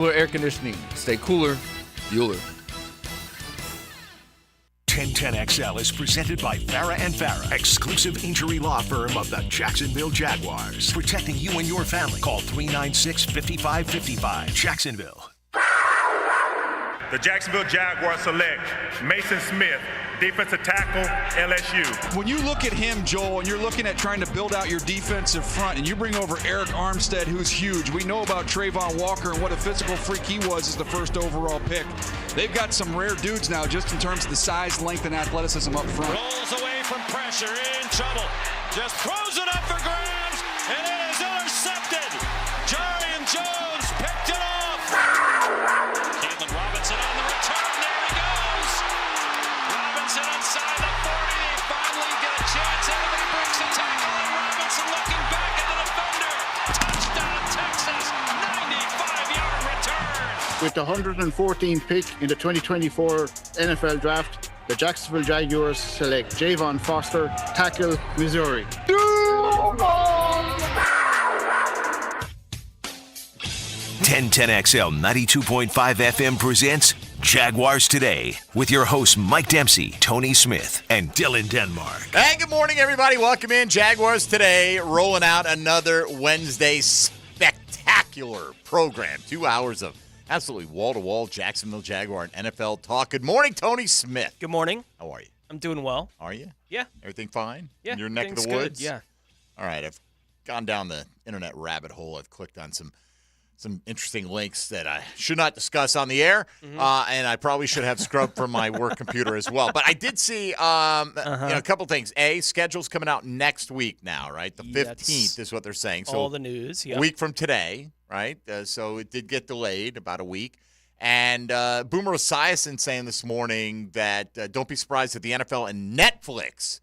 Cooler air conditioning. Stay cooler. Bueller. 1010XL is presented by Farah & Farah, exclusive injury law firm of the Jacksonville Jaguars. Protecting you and your family. Call 396-5555. Jacksonville. The Jacksonville Jaguars select Mason Smith, defensive tackle, LSU. When you look at him, Joel, and you're looking at trying to build out your defensive front, and you bring over Eric Armstead, who's huge. We know about Trayvon Walker and what a physical freak he was as the first overall pick. They've got some rare dudes now just in terms of the size, length, and athleticism up front. Rolls away from pressure, in trouble. Just throws it up for grabs, and it is intercepted. Jarian Jones picked it off. Caitlin Robinson on the return. There he goes. Robinson inside the 40. They finally get a chance. Everybody breaks the tackle, and Robinson looking back at the defender. Touchdown, Texas. 95-yard return. With the 114th pick in the 2024 NFL Draft, the Jacksonville Jaguars select Javon Foster, tackle, Missouri. 1010XL 92.5 FM presents Jaguars Today with your hosts Mike Dempsey, Tony Smith, and Dylan Denmark. Hey, good morning, everybody. Welcome in. Jaguars Today, rolling out another Wednesday spectacular program. 2 hours of absolutely wall-to-wall Jacksonville Jaguar and NFL talk. Good morning, Tony Smith. Good morning. How are you? I'm doing well. Are you? Yeah. Everything fine? Yeah. In your neck of the everything's woods? good, yeah. All right. I've gone down the internet rabbit hole. I've clicked on some interesting links that I should not discuss on the air, and I probably should have scrubbed from my work computer as well. But I did see a couple things. Schedule's coming out next week now, right? The 15th is what they're saying. So all the news, yeah. A week from today, right? So it did get delayed about a week. And Boomer Esiason saying this morning that don't be surprised if the NFL and Netflix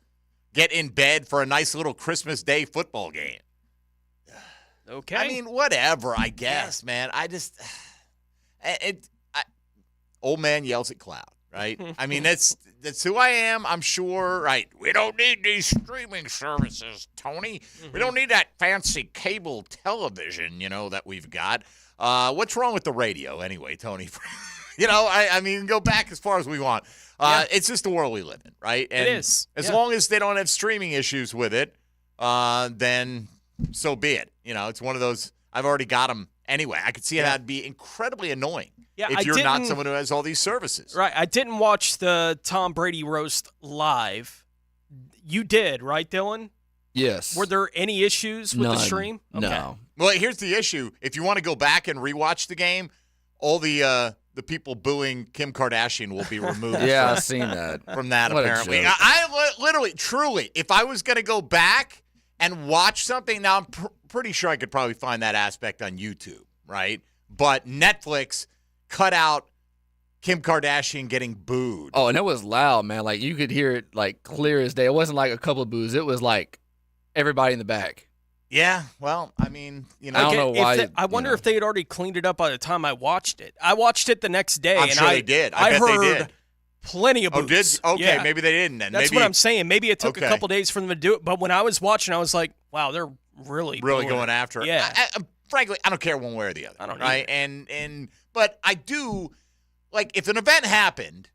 get in bed for a nice little Christmas Day football game. Okay. I mean, whatever, I guess, man. I just old man yells at cloud, right? I mean, that's who I am, I'm sure, right? We don't need these streaming services, Tony. We don't need that fancy cable television, that we've got. What's wrong with the radio anyway, Tony? I mean, go back as far as we want. It's just the world we live in, right? And it is. As long as they don't have streaming issues with it, then so be it. It's one of those, I've already got them anyway. I could see how it'd be incredibly annoying if you're not someone who has all these services. Right. I didn't watch the Tom Brady roast live. You did, right, Dylan? Yes. Were there any issues with the stream? Okay. No. Well, here's the issue. If you want to go back and rewatch the game, all the people booing Kim Kardashian will be removed. Yeah, I've seen that. From that, What a apparently. joke. I literally, truly, if I was going to go back and watch something, now I'm pretty sure I could probably find that aspect on YouTube, right? But Netflix cut out Kim Kardashian getting booed. Oh, and it was loud, man. Like, you could hear it, like, clear as day. It wasn't like a couple of boos. It was like everybody in the back. Yeah, well, I mean, I don't know why. I wonder if they had already cleaned it up by the time I watched it. I watched it the next day. I'm sure they did. I bet heard they did. Plenty of boos. Oh, did? Okay, maybe they didn't then. That's what I'm saying. Maybe it took a couple days for them to do it. But when I was watching, I was like, wow, they're really going after it. Yeah. Frankly, I don't care one way or the other. I don't right? But I do, like, if an event happened,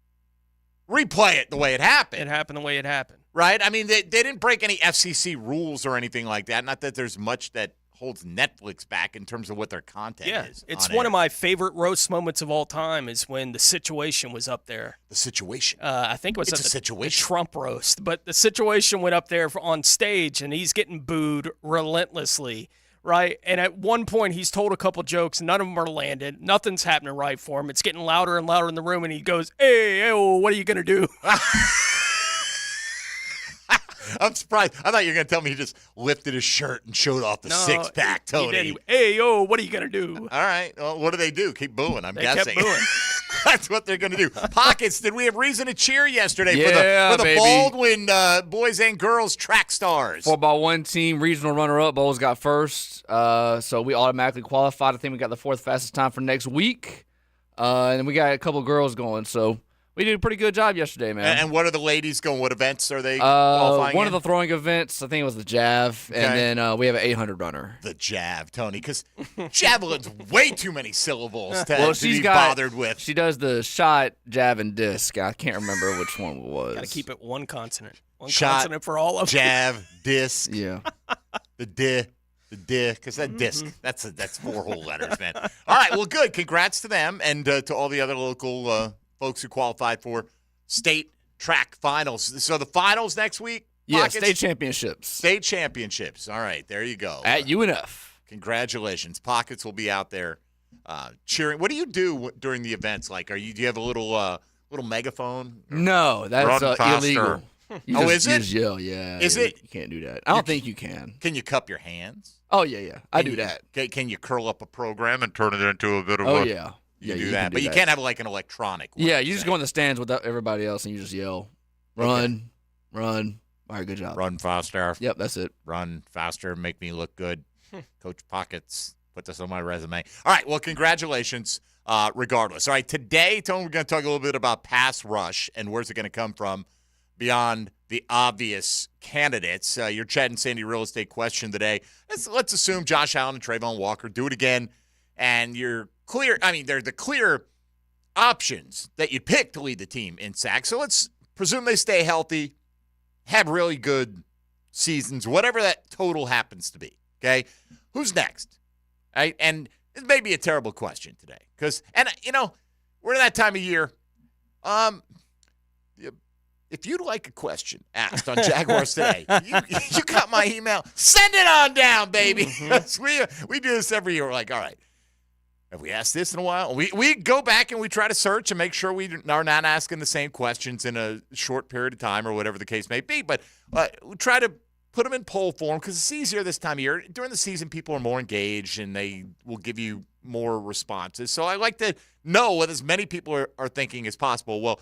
replay it the way it happened. It happened the way it happened. Right? I mean, they didn't break any FCC rules or anything like that. Not that there's much that holds Netflix back in terms of what their content is. It's one of my favorite roast moments of all time is when The Situation was up there. The Situation? I think it was a the situation. Trump roast. But The Situation went up there on stage, and he's getting booed relentlessly, right? And at one point, he's told a couple jokes. None of them are landed. Nothing's happening right for him. It's getting louder and louder in the room, and he goes, hey, what are you going to do? I'm surprised. I thought you were going to tell me he just lifted his shirt and showed off the six-pack, Tony. Hey, what are you going to do? All right. Well, what do they do? Keep booing, I'm guessing. Kept booing. That's what they're going to do. Pockets, did we have reason to cheer yesterday Yeah, for the baby. Baldwin boys and girls track stars? 4x1 team, regional runner-up. Bowls got first, so we automatically qualified. I think we got the fourth fastest time for next week. And we got a couple girls going, so We did a pretty good job yesterday, man. And what are the ladies going? What events are they qualifying one in? of the throwing events, I think it was the Jav, and then we have an 800 runner. The Jav, Tony, because javelin's way too many syllables to, Well, to be bothered with. She does the shot, jab, and disc. I can't remember which one it was. Got to keep it one consonant. One Shot, consonant for all of them. Jav, disc. Yeah. The D, because that disc, that's 4 whole letters, man. All right, well, good. Congrats to them and to all the other local folks who qualified for state track finals. So the finals next week? Yeah, Pockets? state championships. State championships. All right, there you go. At UNF. Congratulations. Pockets will be out there cheering. What do you do during the events? Like, do you have a little megaphone? No, that's illegal. You Is it? You just yell, yeah. Is it? You can't do that. I don't think you can. Can you cup your hands? Oh, yeah. I do that. Can you curl up a program and turn it into a bit of Oh, yeah. You Yeah, do you that. can do But you that. can't have like an electronic one. Yeah, you just go in the stands with everybody else and you just yell, run, run. All right, good job. Run faster. Yep, that's it. Run faster, make me look good. Coach Pockets, put this on my resume. All right, well, congratulations regardless. All right, today, Tony, we're going to talk a little bit about pass rush and where's it going to come from beyond the obvious candidates. Your Chad and Sandy real estate question today. Let's assume Josh Allen and Trayvon Walker do it again, and you're clear. I mean, they're the clear options that you'd pick to lead the team in sacks. So let's presume they stay healthy, have really good seasons, whatever that total happens to be, okay? Who's next? Right? And it may be a terrible question today because, we're in that time of year. If you'd like a question asked on Jaguars Today, you got my email. Send it on down, baby. We do this every year. We're like, all right, have we asked this in a while? We go back and we try to search and make sure we are not asking the same questions in a short period of time or whatever the case may be. But we try to put them in poll form because it's easier this time of year. During the season, people are more engaged and they will give you more responses. So I like to know what as many people are thinking as possible. Well,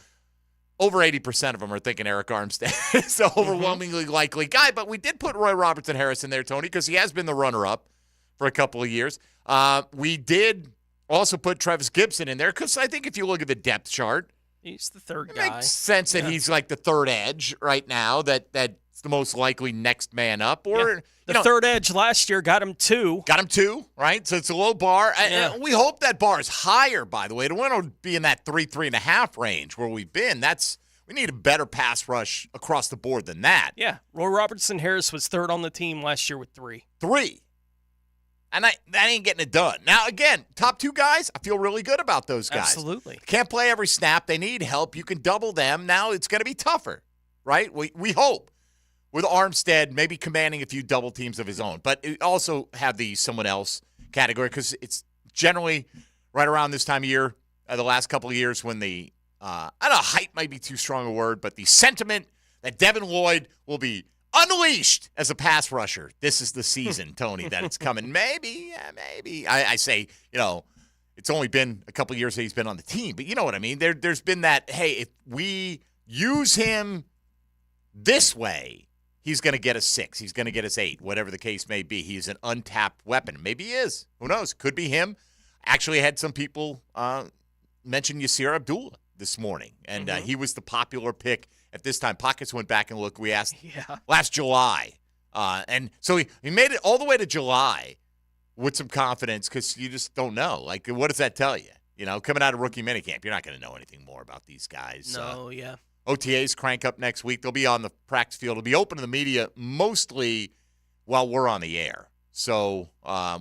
over 80% of them are thinking Eric Armstead is the overwhelmingly likely guy. But we did put Roy Robertson Harris in there, Tony, because he has been the runner-up for a couple of years. We did also put Travis Gibson in there because I think if you look at the depth chart, he's the third it guy. makes sense that he's like the third edge right now, that's the most likely next man up. Or the third edge last year got him 2. Got him 2, right? So it's a low bar. Yeah. And we hope that bar is higher, by the way. To want to be in that 3.5 range where we've been, we need a better pass rush across the board than that. Yeah. Roy Robertson Harris was third on the team last year with 3. 3. And that ain't getting it done. Now, again, top 2 guys, I feel really good about those guys. Absolutely. Can't play every snap. They need help. You can double them. Now it's going to be tougher, right? We hope. With Armstead maybe commanding a few double teams of his own. But it also have the someone else category because it's generally right around this time of year, the last couple of years when the, I don't know, hype might be too strong a word, but the sentiment that Devin Lloyd will be unleashed as a pass rusher. This is the season, Tony, that it's coming. Maybe. I say, it's only been a couple of years that he's been on the team, but you know what I mean? There's been that, hey, if we use him this way, he's going to get us 6. He's going to get us 8, whatever the case may be. He's an untapped weapon. Maybe he is. Who knows? Could be him. Actually, I had some people mention Yasir Abdullah this morning, and he was the popular pick at this time. Pockets went back and looked. We asked last July. And so he made it all the way to July with some confidence because you just don't know. Like, what does that tell you? Coming out of rookie minicamp, you're not going to know anything more about these guys. No, yeah. OTAs crank up next week. They'll be on the practice field. It'll be open to the media mostly while we're on the air. So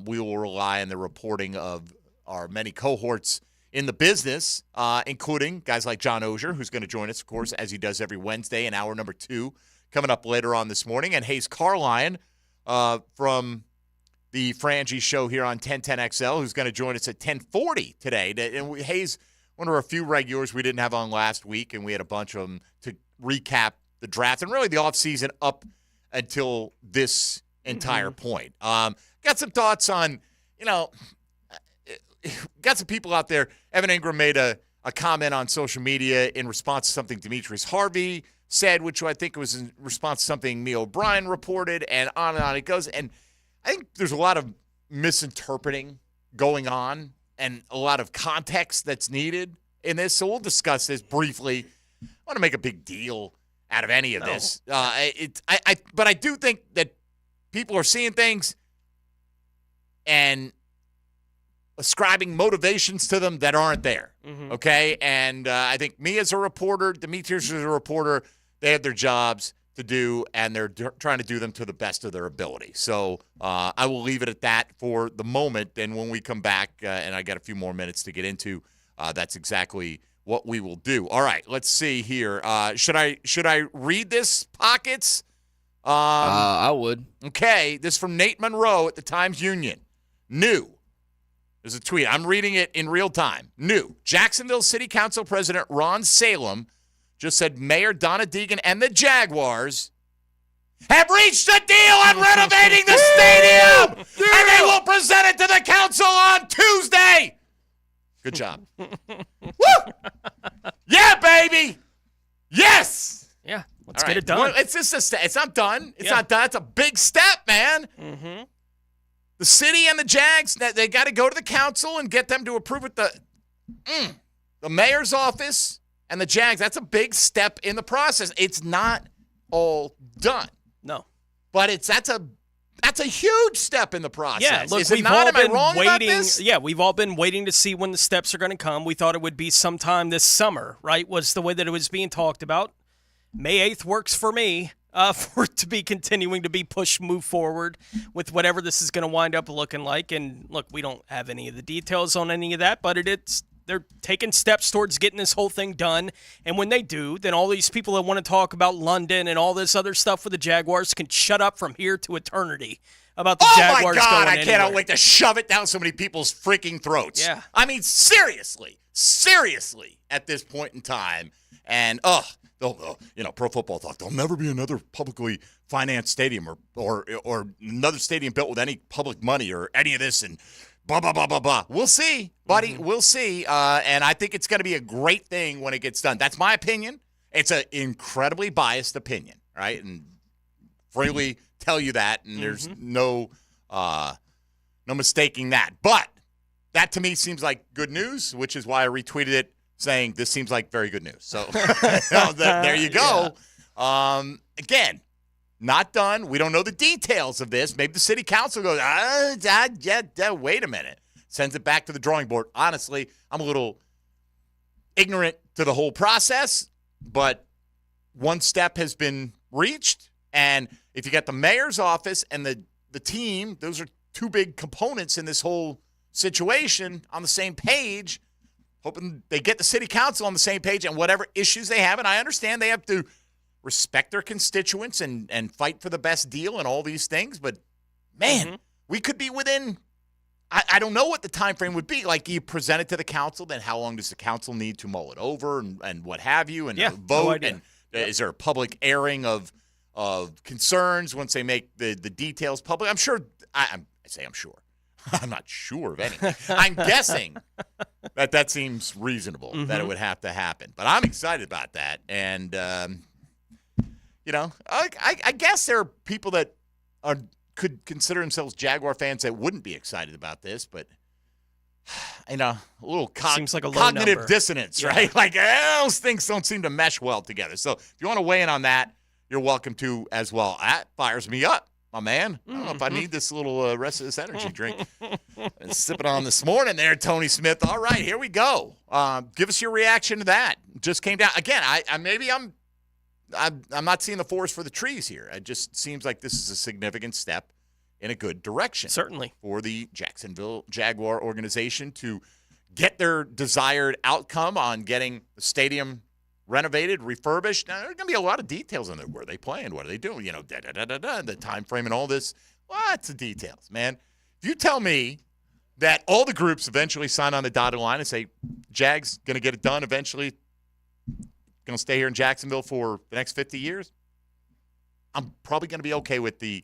we will rely on the reporting of our many cohorts in the business, including guys like John Ozier, who's going to join us, of course, as he does every Wednesday in hour number 2, coming up later on this morning. And Hayes Carline from the Frangie show here on 1010XL, who's going to join us at 10:40 today. And Hayes, one of our few regulars we didn't have on last week, and we had a bunch of them to recap the draft and really the offseason up until this entire point. Got some thoughts on, got some people out there. Evan Ingram made a comment on social media in response to something Demetrius Harvey said, which I think was in response to something Mia O'Brien reported, and on it goes. And I think there's a lot of misinterpreting going on and a lot of context that's needed in this, so we'll discuss this briefly. I want to make a big deal out of any of this. But I do think that people are seeing things and ascribing motivations to them that aren't there, okay? And I think me as a reporter, Demetrius as a reporter, they have their jobs to do, and they're trying to do them to the best of their ability. So I will leave it at that for the moment, and when we come back, and I got a few more minutes to get into, that's exactly what we will do. All right, let's see here. Should I read this, Pockets? I would. Okay, this is from Nate Monroe at the Times-Union. New. There's a tweet. I'm reading it in real time. New. Jacksonville City Council President Ron Salem just said Mayor Donna Deegan and the Jaguars have reached a deal on renovating the stadium, and they will present it to the council on Tuesday. Good job. Woo! Yeah, baby. Yes. Yeah, let's get it done. Well, it's just it's not done. It's not done. It's a big step, man. Mm-hmm. The city and the Jags, they got to go to the council and get them to approve it. The mayor's office and the Jags, that's a big step in the process. It's not all done. No. But that's a huge step in the process. Yeah, look, Is it we've not? all Am I been wrong about waiting. this? Yeah, we've all been waiting to see when the steps are going to come. We thought it would be sometime this summer, right? Was the way that it was being talked about. May 8th works for me. For it to be continuing to be pushed, move forward with whatever this is going to wind up looking like. And look, we don't have any of the details on any of that, but they're taking steps towards getting this whole thing done. And when they do, then all these people that want to talk about London and all this other stuff with the Jaguars can shut up from here to eternity about the Jaguars going Oh, my God, I anywhere. cannot wait to shove it down so many people's freaking throats. Yeah. I mean, seriously at this point in time. And, Pro Football thought there'll never be another publicly financed stadium or another stadium built with any public money or any of this and blah, blah, blah, blah, blah. We'll see, buddy. Mm-hmm. We'll see. And I think it's going to be a great thing when it gets done. That's my opinion. It's an incredibly biased opinion, right? And freely tell you that, and there's no mistaking that. But that to me seems like good news, which is why I retweeted it, saying this seems like very good news. So there you go. Yeah. Again, not done. We don't know the details of this. Maybe the city council goes, wait a minute. Sends it back to the drawing board. Honestly, I'm a little ignorant to the whole process, but one step has been reached. And if you got the mayor's office and the team, those are two big components in this whole situation on the same page, hoping they get the city council on the same page and whatever issues they have. And I understand they have to respect their constituents and fight for the best deal and all these things. But, man, we could be within – I don't know what the time frame would be. Like, you present it to the council, then how long does the council need to mull it over and what have you and vote? And is there a public airing of concerns once they make the details public? I'm sure – I say I'm sure. I'm not sure of anything. I'm guessing that seems reasonable that it would have to happen. But I'm excited about that. And, I guess there are people that could consider themselves Jaguar fans that wouldn't be excited about this. But, a little seems like a low cognitive number. dissonance, right? Like, those things don't seem to mesh well together. So if you want to weigh in on that, you're welcome to as well. That fires me up. My man, I don't know if I need this little rest of this energy drink. Been sipping on this morning there, Tony Smith. All right, here we go. Give us your reaction to that. Just came down again. I'm not seeing the forest for the trees here. It just seems like this is a significant step in a good direction. Certainly. For the Jacksonville Jaguar organization to get their desired outcome on getting the stadium renovated, refurbished. Now, there are going to be a lot of details in there. Where are they playing? What are they doing? The time frame and all this. Lots of details, man. If you tell me that all the groups eventually sign on the dotted line and say, Jags going to get it done eventually, going to stay here in Jacksonville for the next 50 years, I'm probably going to be okay with the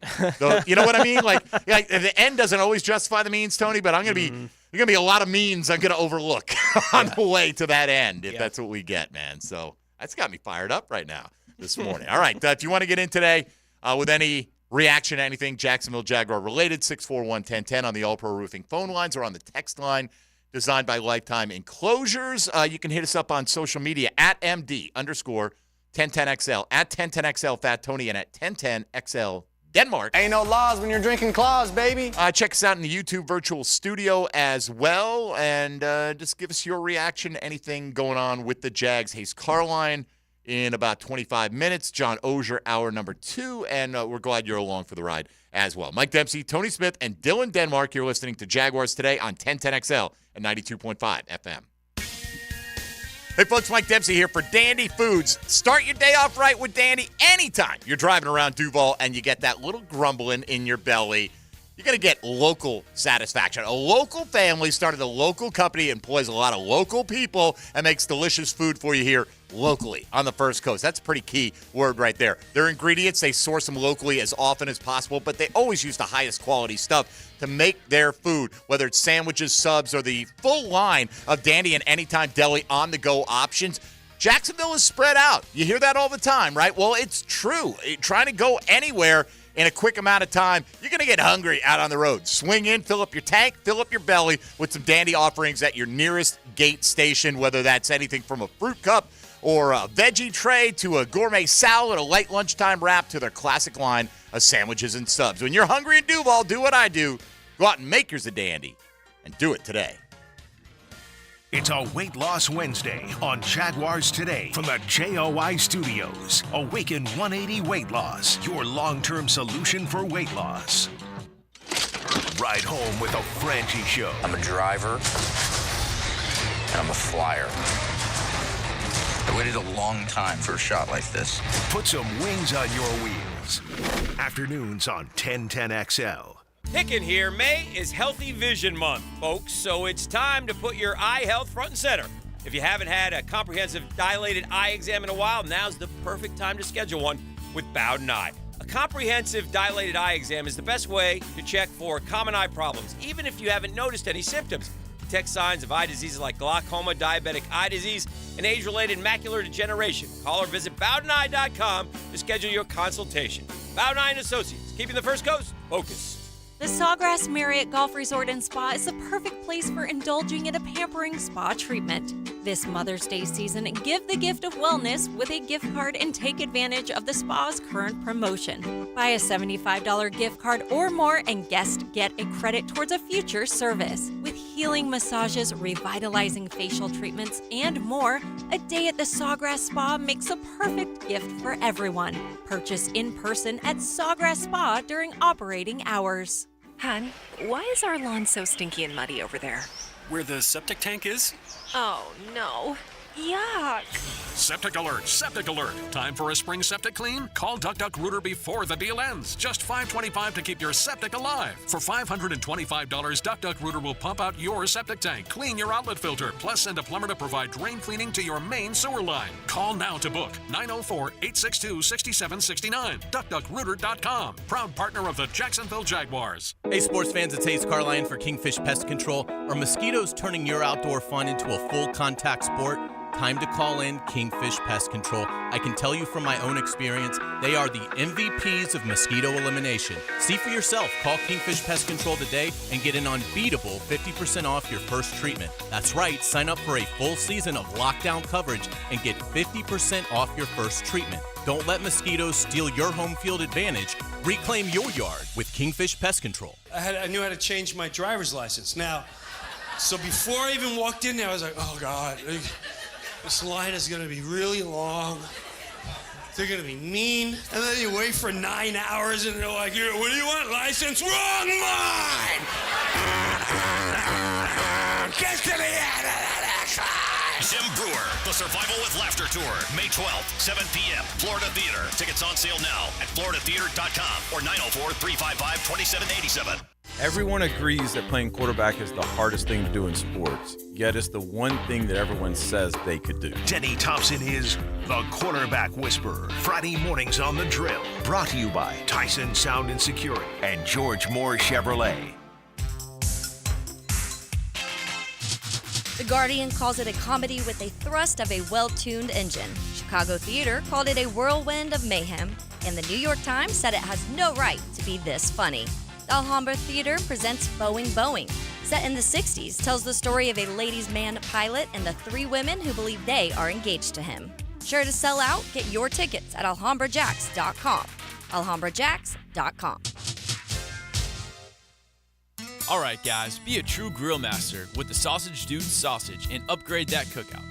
you know what I mean? Like the end doesn't always justify the means, Tony, but I'm going to be there's going to be a lot of means I'm going to overlook on the way to that end if that's what we get, man. So that's got me fired up right now this morning. All right, if you want to get in today with any reaction to anything Jacksonville Jaguar related, 641-1010 on the All Pro Roofing phone lines or on the text line. designed by Lifetime Enclosures. You can hit us up on social media at MD_1010XL, at 1010XL Fat Tony, and at 1010XL Denmark. Ain't no laws when you're drinking claws, baby. Check us out in the YouTube virtual studio as well, and just give us your reaction to anything going on with the Jags. Hayes Carline in about 25 minutes. John Ogier, hour number 2, and we're glad you're along for the ride as well. Mike Dempsey, Tony Smith, and Dylan Denmark. You're listening to Jaguars Today on 1010XL at 92.5 FM. Hey, folks, Mike Dempsey here for Dandy Foods. Start your day off right with Dandy anytime you're driving around Duval and you get that little grumbling in your belly. You're going to get local satisfaction. A local family started a local company, employs a lot of local people, and makes delicious food for you here locally on the First Coast. That's a pretty key word right there. Their ingredients, they source them locally as often as possible, but they always use the highest quality stuff to make their food, whether it's sandwiches, subs, or the full line of Dandy and Anytime Deli on-the-go options. Jacksonville is spread out. You hear that all the time, right? Well, it's true. Trying to go anywhere in a quick amount of time, you're going to get hungry out on the road. Swing in, fill up your tank, fill up your belly with some Dandy offerings at your nearest gate station, whether that's anything from a fruit cup or a veggie tray to a gourmet salad, a late lunchtime wrap to their classic line of sandwiches and subs. When you're hungry in Duval, do what I do. Go out and make yours a Dandy, and do it today. It's a Weight Loss Wednesday on Jaguars Today from the JOI Studios. Awaken 180 Weight Loss, your long-term solution for weight loss. Ride home with a Franchi Show. I'm a driver, and I'm a flyer. I waited a long time for a shot like this. Put some wings on your wheels. Afternoons on 1010XL. Pickin' here, May is Healthy Vision Month, folks, so it's time to put your eye health front and center. If you haven't had a comprehensive dilated eye exam in a while, now's the perfect time to schedule one with Bowden Eye. A comprehensive dilated eye exam is the best way to check for common eye problems, even if you haven't noticed any symptoms. Detect signs of eye diseases like glaucoma, diabetic eye disease, and age-related macular degeneration. Call or visit BowdenEye.com to schedule your consultation. Bowden Eye & Associates, keeping the First Coast focused. The Sawgrass Marriott Golf Resort and Spa is the perfect place for indulging in a pampering spa treatment. This Mother's Day season, give the gift of wellness with a gift card and take advantage of the spa's current promotion. Buy a $75 gift card or more and guests get a credit towards a future service. With healing massages, revitalizing facial treatments, and more, a day at the Sawgrass Spa makes a perfect gift for everyone. Purchase in person at Sawgrass Spa during operating hours. Hon, why is our lawn so stinky and muddy over there? Where the septic tank is? Oh, no. Yuck. Septic alert, septic alert. Time for a spring septic clean? Call Duck Duck Rooter before the deal ends. Just $5.25 to keep your septic alive. For $525, Duck Duck Rooter will pump out your septic tank, clean your outlet filter, plus send a plumber to provide drain cleaning to your main sewer line. Call now to book 904-862-6769. DuckDuckRooter.com. Proud partner of the Jacksonville Jaguars. Hey sports fans, it's Hayes Carline for Kingfish Pest Control. Are mosquitoes turning your outdoor fun into a full contact sport? Time to call in Kingfish Pest Control. I can tell you from my own experience, they are the MVPs of mosquito elimination. See for yourself. Call Kingfish Pest Control today and get an unbeatable 50% off your first treatment. That's right, sign up for a full season of lockdown coverage and get 50% off your first treatment. Don't let mosquitoes steal your home field advantage. Reclaim your yard with Kingfish Pest Control. I knew how to change my driver's license. Now, so before I even walked in there, I was like, oh God, this line is gonna be really long. They're gonna be mean. And then you wait for 9 hours and they're like, what do you want, license? Wrong line! Get to the end of the next line! Jim Brewer, The Survival with Laughter Tour, May 12th, 7 p.m., Florida Theater. Tickets on sale now at floridatheater.com or 904-355-2787. Everyone agrees that playing quarterback is the hardest thing to do in sports, yet it's the one thing that everyone says they could do. Denny Thompson is the Quarterback Whisperer. Friday mornings on The Drill. Brought to you by Tyson Sound and Security and George Moore Chevrolet. The Guardian calls it a comedy with a thrust of a well-tuned engine. Chicago Theater called it a whirlwind of mayhem, and the New York Times said it has no right to be this funny. The Alhambra Theater presents Boeing Boeing. set in the 60s, tells the story of a ladies' man pilot and the 3 women who believe they are engaged to him. Sure to sell out? Get your tickets at alhambrajax.com. alhambrajax.com. All right, guys, be a true grill master with the Sausage Dudes sausage and upgrade that cookout.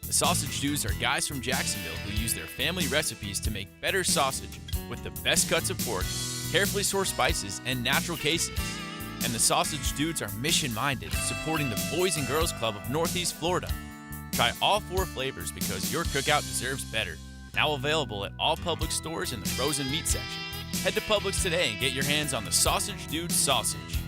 The Sausage Dudes are guys from Jacksonville who use their family recipes to make better sausage with the best cuts of pork, carefully sourced spices, and natural casings. And the Sausage Dudes are mission-minded, supporting the Boys and Girls Club of Northeast Florida. Try all 4 flavors because your cookout deserves better. Now available at all Publix stores in the frozen meat section. Head to Publix today and get your hands on the Sausage Dudes sausage.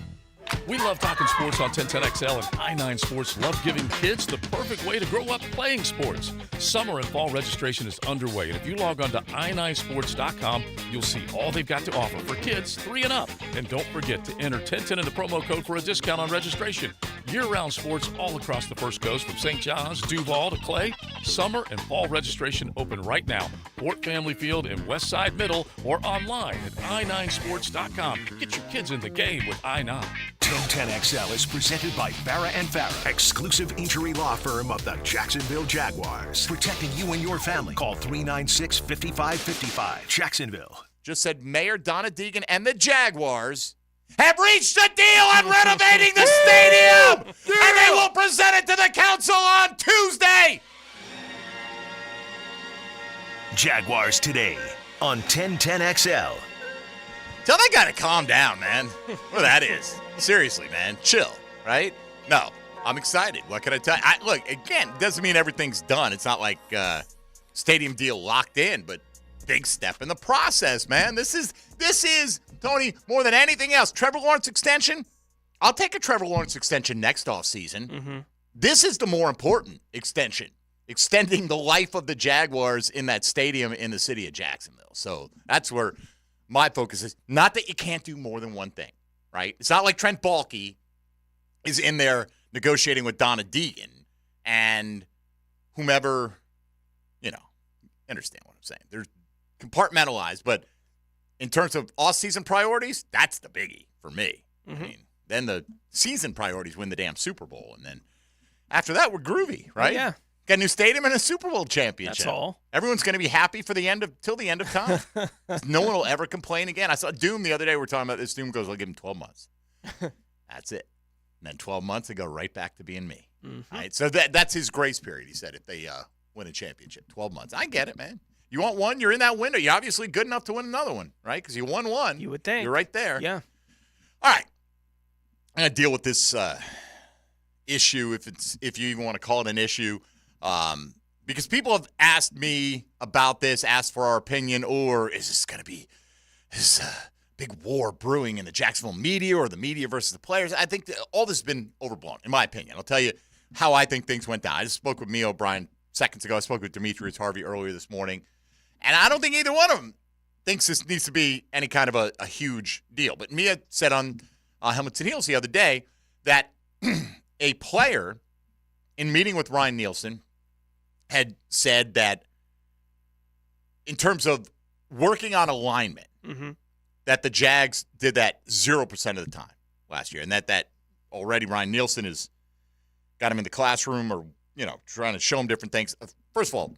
We love talking sports on 1010XL, and I9 Sports love giving kids the perfect way to grow up playing sports. Summer and fall registration is underway, and if you log on to i9sports.com, you'll see all they've got to offer for kids 3 and up. And don't forget to enter 1010 in the promo code for a discount on registration. Year-round sports all across the First Coast, from St. John's, Duval to Clay. Summer and fall registration open right now. Fort Family Field in Westside Middle, or online at i9sports.com. Get your kids in the game with i9. 1010XL is presented by Farah & Farah, exclusive injury law firm of the Jacksonville Jaguars. Protecting you and your family. Call 396-5555. Jacksonville. Just said Mayor Donna Deegan and the Jaguars have reached a deal on renovating the stadium, and they will present it to the council on Tuesday. Jaguars Today on 1010XL. Tell that guy to calm down, man. Well, that is. Seriously, man. Chill, right? No, I'm excited. What can I tell you? Look, again, doesn't mean everything's done. It's not like stadium deal locked in, but big step in the process, man. This is, Tony, more than anything else. Trevor Lawrence extension? I'll take a Trevor Lawrence extension next offseason. Mm-hmm. This is the more important extension, extending the life of the Jaguars in that stadium in the city of Jacksonville. So that's where my focus is. Not that you can't do more than one thing, right? It's not like Trent Baalke is in there negotiating with Donna Deegan and whomever, understand what I'm saying. They're compartmentalized, but in terms of off-season priorities, that's the biggie for me. Mm-hmm. I mean, then the season priorities win the damn Super Bowl, and then after that, we're groovy, right? Yeah. Got a new stadium and a Super Bowl championship. That's all. Everyone's going to be happy for till the end of time. No one will ever complain again. I saw Doom the other day. We're talking about this. Doom goes, I'll give him 12 months. That's it. And then 12 months, they go right back to being me. Mm-hmm. All right? So that's his grace period, he said, if they win a championship. 12 months. I get it, man. You want one, you're in that window. You're obviously good enough to win another one, right? Because you won one. You would think. You're right there. Yeah. All right. I'm going to deal with this issue, if you even want to call it an issue, because people have asked me about this, asked for our opinion, or is this going to be this big war brewing in the Jacksonville media, or the media versus the players? I think that all this has been overblown, in my opinion. I'll tell you how I think things went down. I just spoke with Mia O'Brien seconds ago. I spoke with Demetrius Harvey earlier this morning, and I don't think either one of them thinks this needs to be any kind of a huge deal. But Mia said on Helmets and Heels the other day that a player in meeting with Ryan Nielsen had said that in terms of working on alignment, mm-hmm. that the Jags did that 0% of the time last year, and that already Ryan Nielsen has got him in the classroom or, trying to show him different things. First of all,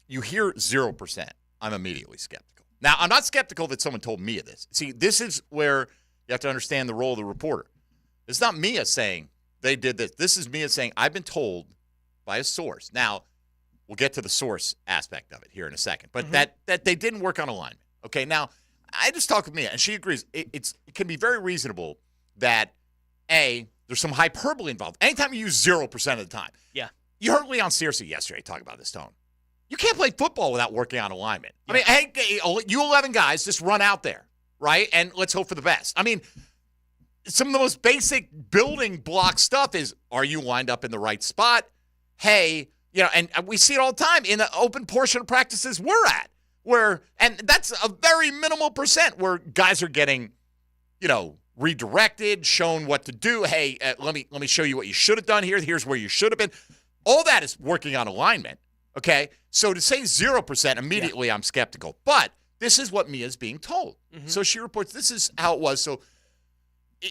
you hear 0%, I'm immediately skeptical. Now, I'm not skeptical that someone told Mia this. See, this is where you have to understand the role of the reporter. It's not Mia saying they did this. This is Mia saying, I've been told by a source. Now, we'll get to the source aspect of it here in a second. But Mm-hmm. that they didn't work on alignment. Okay, now, I just talked with Mia, and she agrees. It can be very reasonable that, A, there's some hyperbole involved. Anytime you use 0% of the time. Yeah. You heard Leon Searcy yesterday talk about this, Tone. You can't play football without working on alignment. Yeah. I mean, hey, you 11 guys, just run out there, right? And let's hope for the best. I mean, some of the most basic building block stuff is, are you lined up in the right spot? Hey, and we see it all the time in the open portion of practices we're at, and that's a very minimal percent where guys are getting, redirected, shown what to do. Hey, let me show you what you should have done here. Here's where you should have been. All that is working on alignment, okay? So to say 0%, immediately I'm skeptical. But this is what Mia's being told. Mm-hmm. So she reports this is how it was. So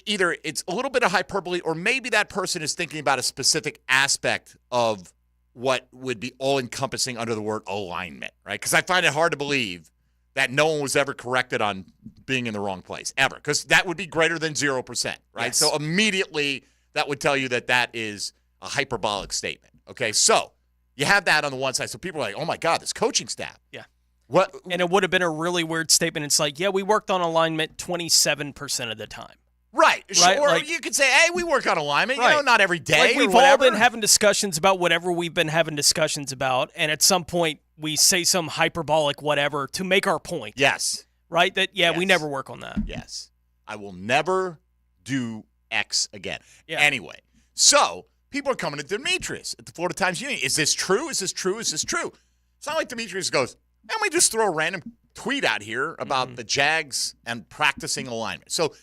either it's a little bit of hyperbole or maybe that person is thinking about a specific aspect of what would be all-encompassing under the word alignment, right? Because I find it hard to believe that no one was ever corrected on being in the wrong place, ever, because that would be greater than 0%, right? Yes. So immediately that would tell you that that is a hyperbolic statement, okay? So you have that on the one side. So people are like, oh, my God, this coaching staff. Yeah. What? And it would have been a really weird statement. It's like, yeah, we worked on alignment 27% of the time. Right. Or Like, you could say, hey, we work on alignment, right. not every day Like, or we've whatever. all been having discussions about whatever we've been having discussions about, and at some point we say some hyperbolic whatever to make our point. Yes. Right? That, yeah, we Yes. never work on that. Yes. I will never do X again. Yeah. Anyway, so people are coming to Demetrius at the Florida Times Union. Is this true? Is this true? Is this true? It's not like Demetrius goes, let me just throw a random tweet out here about the Jags and practicing alignment. So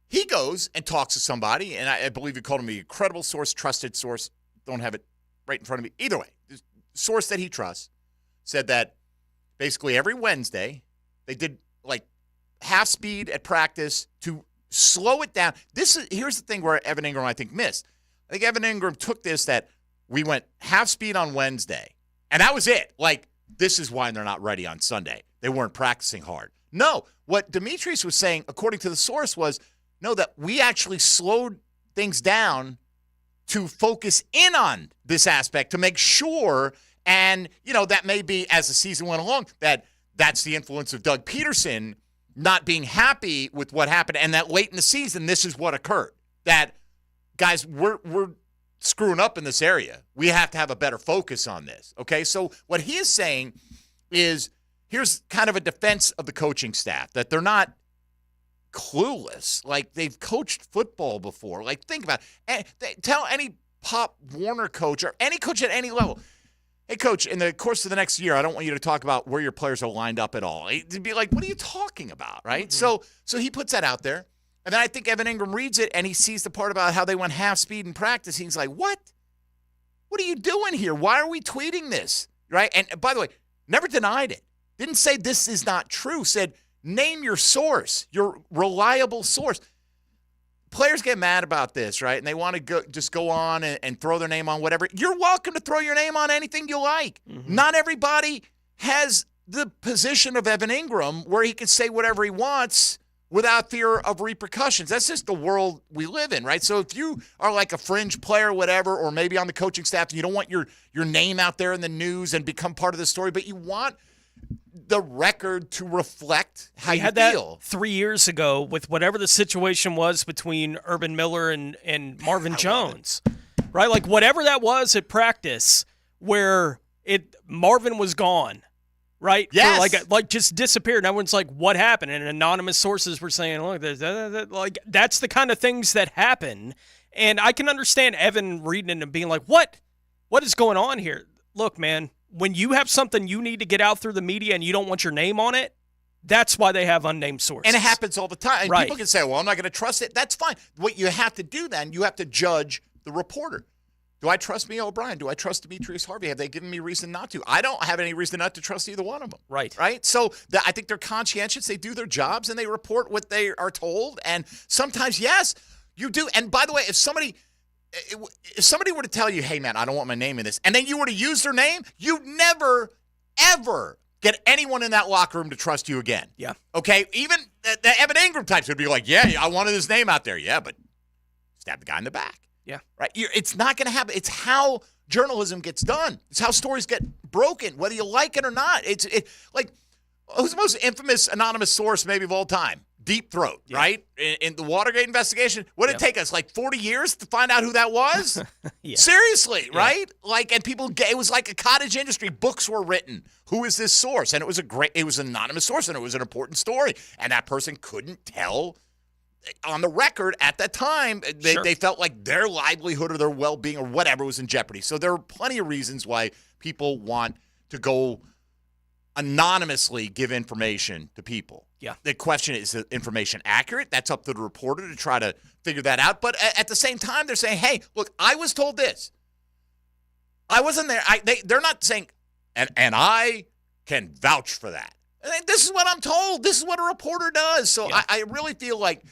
he goes and talks to somebody, and I believe he called him a credible source, trusted source. Don't have it right in front of me. Either way, the source that he trusts said that basically every Wednesday they did like half speed at practice to slow it down. Here's the thing where Evan Ingram, I think, missed. I think Evan Ingram took this that we went half speed on Wednesday, and that was it. Like, this is why they're not ready on Sunday. They weren't practicing hard. No, what Demetrius was saying, according to the source, was, no, that we actually slowed things down to focus in on this aspect to make sure, and, that may be as the season went along, that's the influence of Doug Peterson not being happy with what happened, and that late in the season, this is what occurred. That, guys, we're screwing up in this area. We have to have a better focus on this, okay? So what he is saying is, here's kind of a defense of the coaching staff, that they're not clueless. Like, they've coached football before. Like, think about it. Tell any Pop Warner coach or any coach at any level, hey, coach, in the course of the next year, I don't want you to talk about where your players are lined up at all. It'd be like, what are you talking about, right? So he puts that out there. And then I think Evan Ingram reads it, and he sees the part about how they went half speed in practice. He's like, what? What are you doing here? Why are we tweeting this, right? And by the way, never denied it. Didn't say this is not true. Said, name your source, your reliable source. Players get mad about this, right? And they want to just go on and throw their name on whatever. You're welcome to throw your name on anything you like. Not everybody has the position of Evan Ingram where he can say whatever he wants without fear of repercussions. That's just the world we live in, right? So if you are like a fringe player, whatever, or maybe on the coaching staff, and you don't want your name out there in the news and become part of the story, but you want the record to reflect how you had feel. That 3 years ago with whatever the situation was between Urban Miller and Marvin Jones, right? Like, whatever that was at practice where Marvin was gone, right? Yes. Like just disappeared. And everyone's like, what happened? And anonymous sources were saying, look, like, that's the kind of things that happen. And I can understand Evan reading it and being like, what is going on here? Look, man, when you have something you need to get out through the media and you don't want your name on it, that's why they have unnamed sources. And it happens all the time. And right. People can say, well, I'm not going to trust it. That's fine. What you have to do then, you have to judge the reporter. Do I trust Mia O'Brien? Do I trust Demetrius Harvey? Have they given me reason not to? I don't have any reason not to trust either one of them. Right. So I think they're conscientious. They do their jobs, and they report what they are told. And sometimes, yes, you do. And by the way, if somebody were to tell you, hey, man, I don't want my name in this, and then you were to use their name, you'd never, ever get anyone in that locker room to trust you again. Yeah. Okay? Even the Evan Ingram types would be like, yeah, I wanted his name out there. Yeah, but stab the guy in the back. Yeah. Right? It's not going to happen. It's how journalism gets done. It's how stories get broken, whether you like it or not. It's like, who's the most infamous anonymous source maybe of all time? Deep Throat, right? In the Watergate investigation. What did it take us, like 40 years to find out who that was? Seriously, right? Like, and people, it was like a cottage industry. Books were written. Who is this source? And it was an anonymous source, and it was an important story. And that person couldn't tell on the record at that time. They felt like their livelihood or their well-being or whatever was in jeopardy. So there are plenty of reasons why people want to go anonymously give information to people. Yeah. The question is the information accurate? That's up to the reporter to try to figure that out. But at the same time, they're saying, hey, look, I was told this. I wasn't there. They're not saying, and I can vouch for that. This is what I'm told. This is what a reporter does. So I really feel like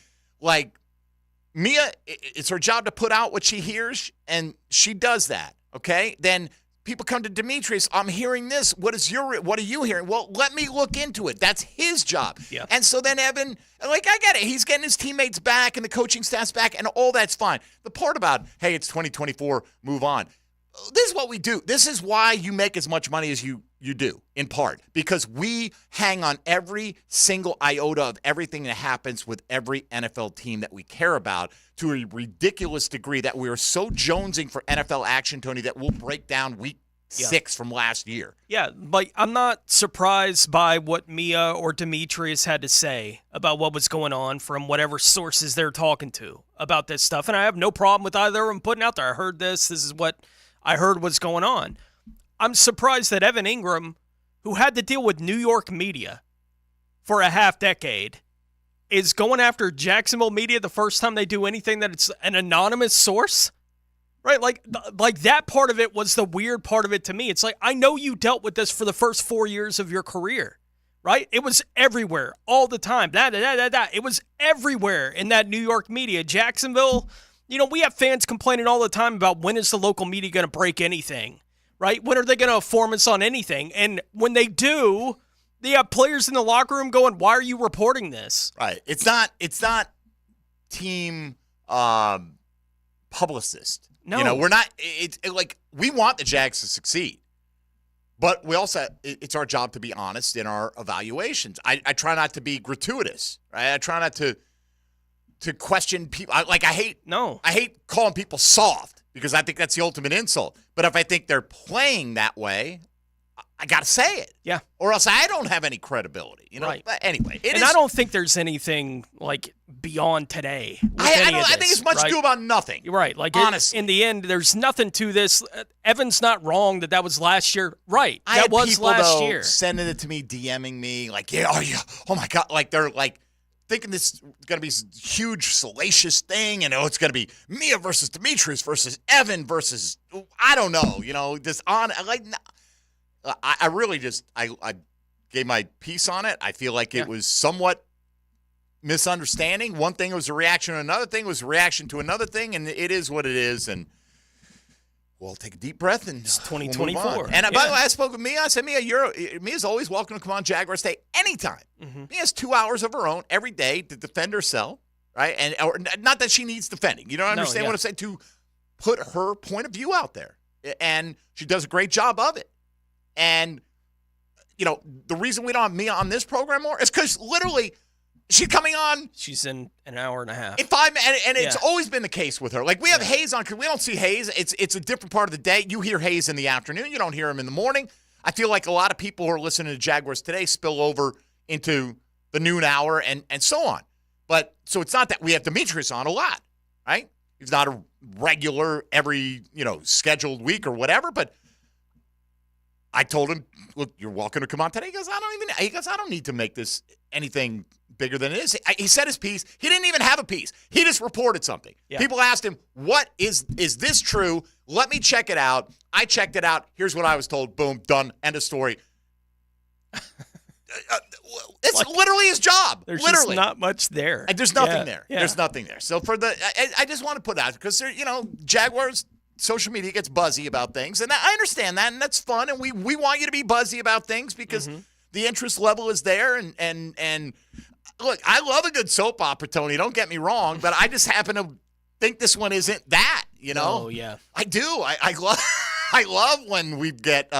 Mia, it's her job to put out what she hears, and she does that, okay? Then people come to Demetrius, I'm hearing this. What are you hearing? Well, let me look into it. That's his job. Yeah. And so then Evan, like, I get it. He's getting his teammates back and the coaching staff's back, and all that's fine. The part about, hey, it's 2024, move on. This is what we do. This is why you make as much money as you do, in part, because we hang on every single iota of everything that happens with every NFL team that we care about to a ridiculous degree that we are so jonesing for NFL action, Tony, that we'll break down week 6 from last year. Yeah, like I'm not surprised by what Mia or Demetrius had to say about what was going on from whatever sources they're talking to about this stuff. And I have no problem with either of them putting out there, I heard this is what I heard what's going on. I'm surprised that Evan Ingram, who had to deal with New York media for a half decade, is going after Jacksonville media the first time they do anything that it's an anonymous source. Right? Like that part of it was the weird part of it to me. It's like, I know you dealt with this for the first 4 years of your career, right? It was everywhere, all the time. It was everywhere in that New York media. Jacksonville, we have fans complaining all the time about when is the local media going to break anything, right? When are they going to inform us on anything? And when they do, they have players in the locker room going, why are you reporting this? Right. It's not team publicist. No. We're not. It's like we want the Jags to succeed, but we also it's our job to be honest in our evaluations. I try not to be gratuitous. Right. I try not to question people. I hate calling people soft because I think that's the ultimate insult. But if I think they're playing that way, I got to say it. Yeah. Or else I don't have any credibility. Right. But anyway, I don't think there's anything like beyond today. I think it's much ado about nothing. You're right. Like honestly, in the end, there's nothing to this. Evan's not wrong that was last year. Right. I had was people, last though, year. sending it to me, DMing me, like, yeah, are you? Oh my God, like they're like thinking this is going to be this huge salacious thing, and it's going to be Mia versus Demetrius versus Evan versus I don't know, this on like. I really just I gave my piece on it. I feel like it was somewhat misunderstanding. One thing was a reaction to another thing was a reaction to another thing, and it is what it is. And we'll take a deep breath and it's 2024. We'll move on. And by the way, I spoke with Mia. I said, Mia's always welcome to come on Jaguars Day anytime. Mm-hmm. Mia has 2 hours of her own every day to defend herself, right? And or not that she needs defending. You don't understand what I'm saying? To put her point of view out there, and she does a great job of it. And, the reason we don't have Mia on this program more is because literally she's coming on. She's in an hour and a half. In 5 minutes, and it's always been the case with her. Like, we have Hayes on because we don't see Hayes. It's a different part of the day. You hear Hayes in the afternoon. You don't hear him in the morning. I feel like a lot of people who are listening to Jaguars Today spill over into the noon hour and so on. But so it's not that we have Demetrius on a lot, right? He's not a regular every, scheduled week or whatever, but I told him, look, you're welcome to come on today. He goes, I don't need to make this anything bigger than it is. He said his piece. He didn't even have a piece. He just reported something. Yeah. People asked him, what is this true? Let me check it out. I checked it out. Here's what I was told. Boom, done. End of story. It's literally his job. There's just not much there. And there's nothing there. Yeah. There's nothing there. So I just want to put out, because Jaguars social media gets buzzy about things, and I understand that, and that's fun, and we want you to be buzzy about things because the interest level is there, and look, I love a good soap opera, Tony, don't get me wrong, but I just happen to think this one isn't that, Oh, yeah. I do. I love when we get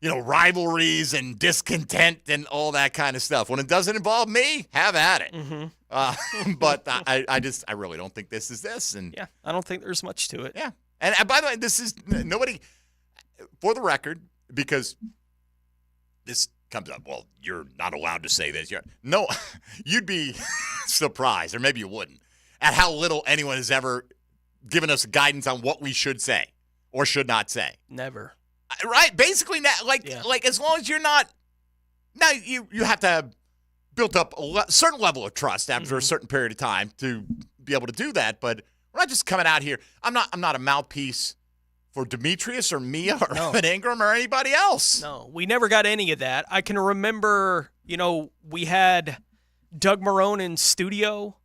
rivalries and discontent and all that kind of stuff. When it doesn't involve me, have at it. Mm-hmm. But I really don't think this is this. And yeah, I don't think there's much to it. Yeah. And by the way, this is nobody, for the record, because this comes up, well, you're not allowed to say this. No, you'd be surprised, or maybe you wouldn't, at how little anyone has ever given us guidance on what we should say or should not say. Never. Right? Basically, like as long as you're not, now you have to have built up a certain level of trust after a certain period of time to be able to do that, but we're not just coming out here. I'm not a mouthpiece for Demetrius or Mia or Evan Ingram or anybody else. No, we never got any of that. I can remember, we had Doug Marrone in studio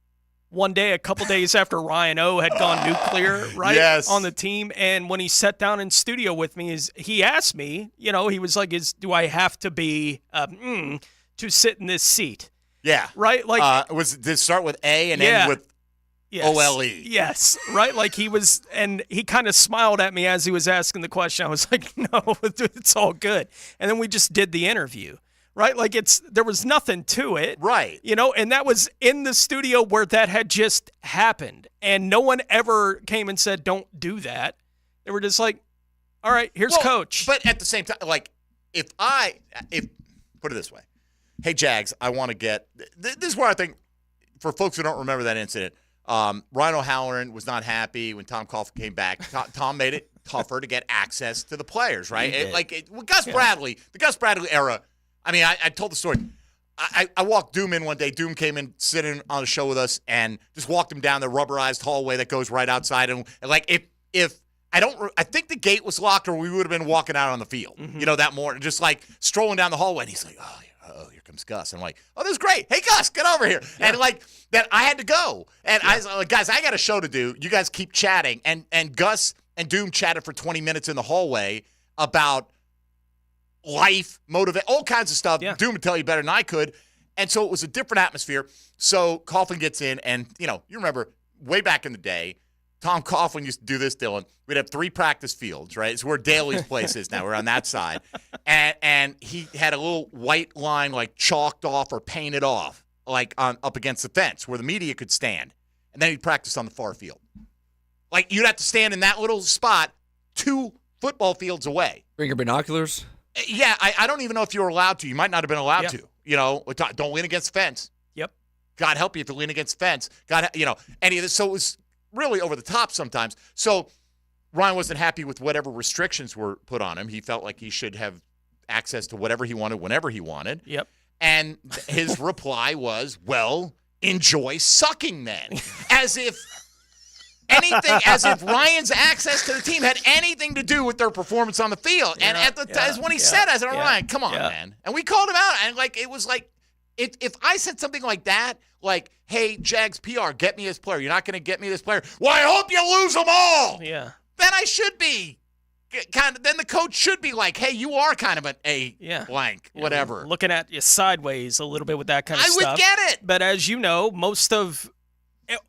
one day, a couple days after Ryan O had gone nuclear, right? Yes. On the team. And when he sat down in studio with me, he asked me, he was like, do I have to be to sit in this seat? Yeah. Right? Like, did it start with A and end with OLE? Yes. Right? Like and he kind of smiled at me as he was asking the question. I was like, no, it's all good. And then we just did the interview. Right? Like there was nothing to it. Right. And that was in the studio where that had just happened. And no one ever came and said, don't do that. They were just like, all right, here's Coach. But at the same time, like, if put it this way, hey, Jags, I want to get – this is where I think, for folks who don't remember that incident, Ryan O'Halloran was not happy when Tom Coughlin came back. Tom made it tougher to get access to the players, right? The Gus Bradley era – I mean, I told the story. I walked Doom in one day. Doom came in, sitting on a show with us, and just walked him down the rubberized hallway that goes right outside. And like, if I think the gate was locked, or we would have been walking out on the field, that morning, just like strolling down the hallway. And he's like, oh, here comes Gus. And I'm like, oh, this is great. Hey, Gus, get over here. Yeah. And like that, I had to go. And I was like, guys, I got a show to do. You guys keep chatting. And Gus and Doom chatted for 20 minutes in the hallway about life, motivate, all kinds of stuff. Yeah. Doom would tell you better than I could. And so it was a different atmosphere. So Coughlin gets in, and, you remember way back in the day, Tom Coughlin used to do this, Dylan. We'd have 3 practice fields, right? It's where Daly's place is now. We're on that side. And he had a little white line, like, chalked off or painted off, like, up against the fence where the media could stand. And then he'd practice on the far field. Like, you'd have to stand in that little spot 2 football fields away. Bring your binoculars? Yeah, I don't even know if you were allowed to. You might not have been allowed to. Don't lean against the fence. Yep. God help you if you lean against the fence. Any of this. So it was really over the top sometimes. So Ryan wasn't happy with whatever restrictions were put on him. He felt like he should have access to whatever he wanted whenever he wanted. Yep. And his reply was, well, enjoy sucking then. As if Ryan's access to the team had anything to do with their performance on the field. And as when he said, I said, Ryan, come on, man. And we called him out. And it was like, if I said something like that, like, hey, Jags PR, get me this player. You're not going to get me this player. Well, I hope you lose them all. Yeah. Then I should be then the coach should be like, hey, you are kind of blank, whatever. Looking at you sideways a little bit with that kind of stuff. I would get it. But as you know,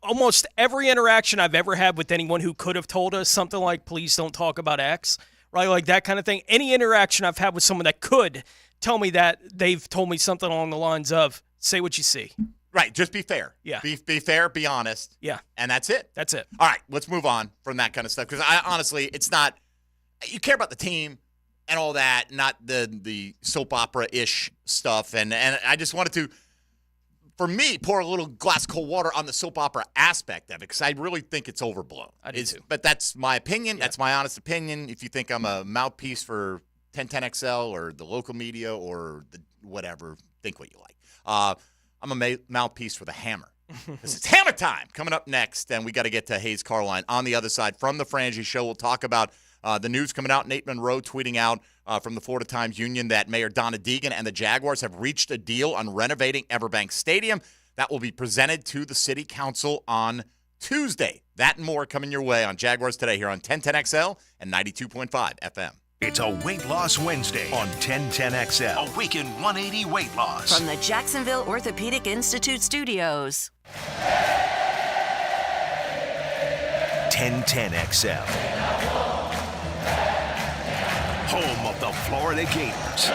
almost every interaction I've ever had with anyone who could have told us something like, please don't talk about X, right? Like that kind of thing. Any interaction I've had with someone that could tell me that, they've told me something along the lines of, say what you see. Right. Just be fair. Yeah. Be fair, be honest. Yeah. And that's it. That's it. All right. Let's move on from that kind of stuff. Because honestly, it's not, you care about the team and all that, not the soap opera-ish stuff. And I just wanted to, for me, pour a little glass of cold water on the soap opera aspect of it, because I really think it's overblown. I do too. But that's my opinion. Yeah. That's my honest opinion. If you think I'm a mouthpiece for 1010XL or the local media or the whatever, think what you like. I'm a mouthpiece for the Hammer. Because it's Hammer time coming up next, and we got to get to Hayes Carline on the other side. From the Frangie Show, we'll talk about the news coming out. Nate Monroe tweeting out from the Florida Times-Union that Mayor Donna Deegan and the Jaguars have reached a deal on renovating Everbank Stadium. That will be presented to the City Council on Tuesday. That and more coming your way on Jaguars Today here on 1010XL and 92.5 FM. It's a Weight Loss Wednesday on 1010XL. Awaken 180 Weight Loss. From the Jacksonville Orthopedic Institute studios. 1010XL. Home of the Florida Gators.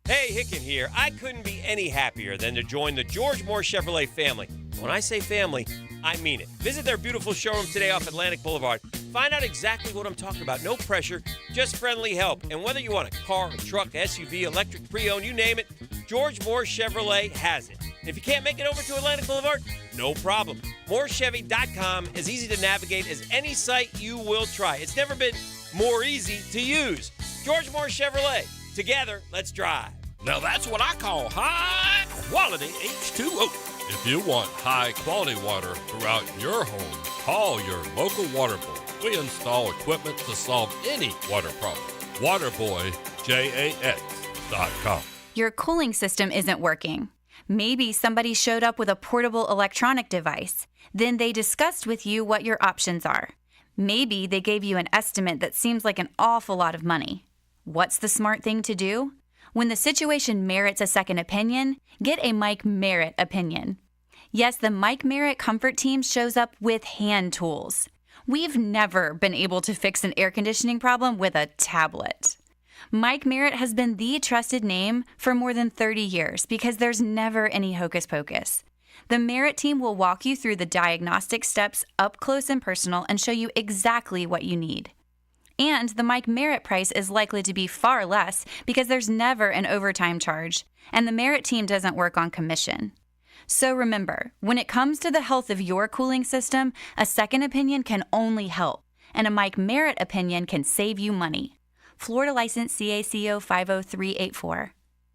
Hey, Hicken here. I couldn't be any happier than to join the George Moore Chevrolet family. When I say family, I mean it. Visit their beautiful showroom today off Atlantic Boulevard. Find out exactly what I'm talking about. No pressure, just friendly help. And whether you want a car, a truck, SUV, electric, pre-owned, you name it, George Moore Chevrolet has it. And if you can't make it over to Atlantic Boulevard, no problem. MooreChevy.com is easy to navigate as any site you will try. It's never been more easy to use. George Moore Chevrolet. Together, let's drive. Now that's what I call high-quality H2O. If you want high-quality water throughout your home, call your local water boy. We install equipment to solve any water problem. Waterboyjax.com. Your cooling system isn't working. Maybe somebody showed up with a portable electronic device. Then they discussed with you what your options are. Maybe they gave you an estimate that seems like an awful lot of money. What's the smart thing to do? When the situation merits a second opinion, get a Mike Merritt opinion. Yes, the Mike Merritt Comfort Team shows up with hand tools. We've never been able to fix an air conditioning problem with a tablet. Mike Merritt has been the trusted name for more than 30 years because there's never any hocus pocus. The Merritt team will walk you through the diagnostic steps up close and personal and show you exactly what you need. And the Mike Merritt price is likely to be far less because there's never an overtime charge, and the Merritt team doesn't work on commission. So remember, when it comes to the health of your cooling system, a second opinion can only help, and a Mike Merritt opinion can save you money. Florida license CACO 50384.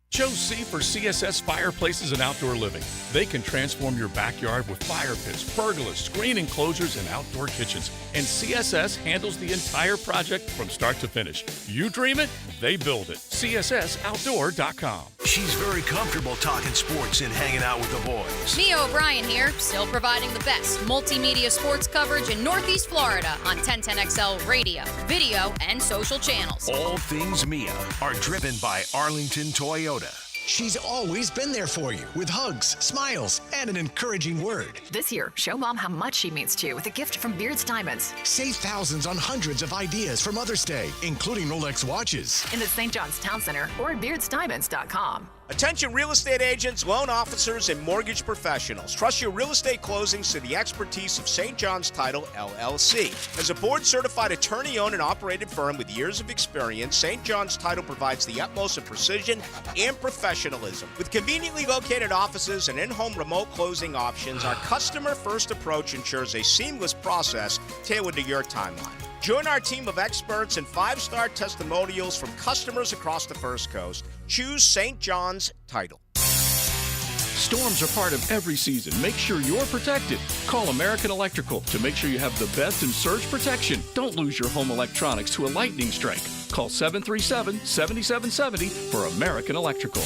Choose C for CSS Fireplaces and Outdoor Living. They can transform your backyard with fire pits, pergolas, screen enclosures, and outdoor kitchens. And CSS handles the entire project from start to finish. You dream it, they build it. CSSOutdoor.com. She's very comfortable talking sports and hanging out with the boys. Mia O'Brien here, still providing the best multimedia sports coverage in Northeast Florida on 1010XL radio, video, and social channels. All things Mia are driven by Arlington Toyota. She's always been there for you with hugs, smiles, and an encouraging word. This year, show Mom how much she means to you with a gift from Beard's Diamonds. Save thousands on hundreds of ideas for Mother's Day, including Rolex watches. In the St. John's Town Center or at beardsdiamonds.com. Attention real estate agents, loan officers, and mortgage professionals. Trust your real estate closings to the expertise of St. John's Title, LLC. As a board-certified attorney-owned and operated firm with years of experience, St. John's Title provides the utmost of precision and professionalism. With conveniently located offices and in-home remote closing options, our customer-first approach ensures a seamless process tailored to your timeline. Join our team of experts and 5-star testimonials from customers across the First Coast. Choose St. John's Title. Storms are part of every season. Make sure you're protected. Call American Electrical to make sure you have the best in surge protection. Don't lose your home electronics to a lightning strike. Call 737-7770 for American Electrical.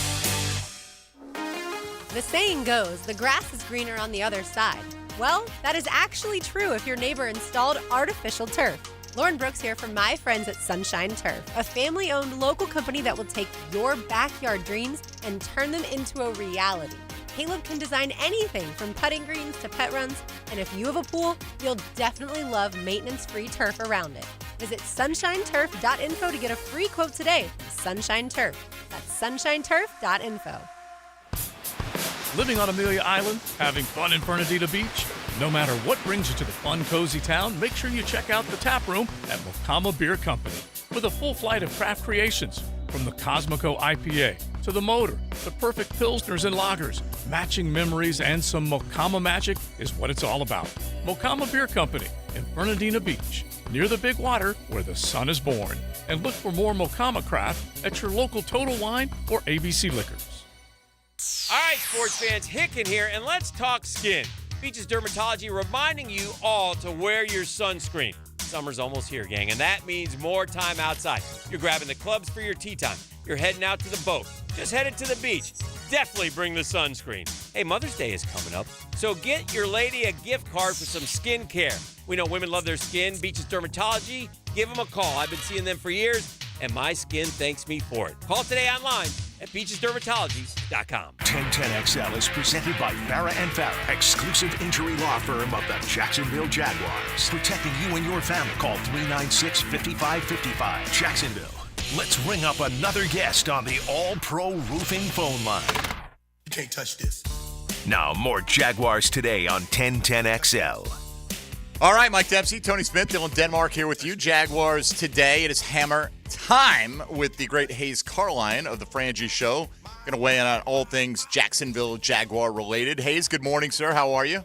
The saying goes, the grass is greener on the other side. Well, that is actually true if your neighbor installed artificial turf. Lauren Brooks here from my friends at Sunshine Turf, a family-owned local company that will take your backyard dreams and turn them into a reality. Caleb can design anything from putting greens to pet runs, and if you have a pool, you'll definitely love maintenance-free turf around it. Visit sunshineturf.info to get a free quote today. Sunshine Turf. That's sunshineturf.info. Living on Amelia Island, having fun in Fernandina Beach? No matter what brings you to the fun, cozy town, make sure you check out the tap room at Mocama Beer Company. With a full flight of craft creations, from the Cosmico IPA to the Motor, the perfect Pilsners and lagers, matching memories and some Mocama magic is what it's all about. Mocama Beer Company in Fernandina Beach, near the big water where the sun is born. And look for more Mocama craft at your local Total Wine or ABC Liquors. All right, sports fans, Hicken here, and let's talk skin. Beaches Dermatology reminding you all to wear your sunscreen. Summer's almost here, gang, and that means more time outside. You're grabbing the clubs for your tea time. You're heading out to the boat. Just headed to the beach. Definitely bring the sunscreen. Hey, Mother's Day is coming up, so get your lady a gift card for some skin care. We know women love their skin. Beaches Dermatology, give them a call. I've been seeing them for years, and my skin thanks me for it. Call today online at beachesdermatology.com. 1010XL is presented by Farah & Farah, exclusive injury law firm of the Jacksonville Jaguars. Protecting you and your family. Call 396-5555. Jacksonville. Let's ring up another guest on the All-Pro Roofing phone line. You can't touch this. Now, more Jaguars Today on 1010XL. All right, Mike Dempsey, Tony Smith, Dylan Denmark here with you. Jaguars Today. It is hammer time with the great Hayes Carline of the Frangie Show. Going to weigh in on all things Jacksonville Jaguar related. Hayes, good morning, sir. How are you?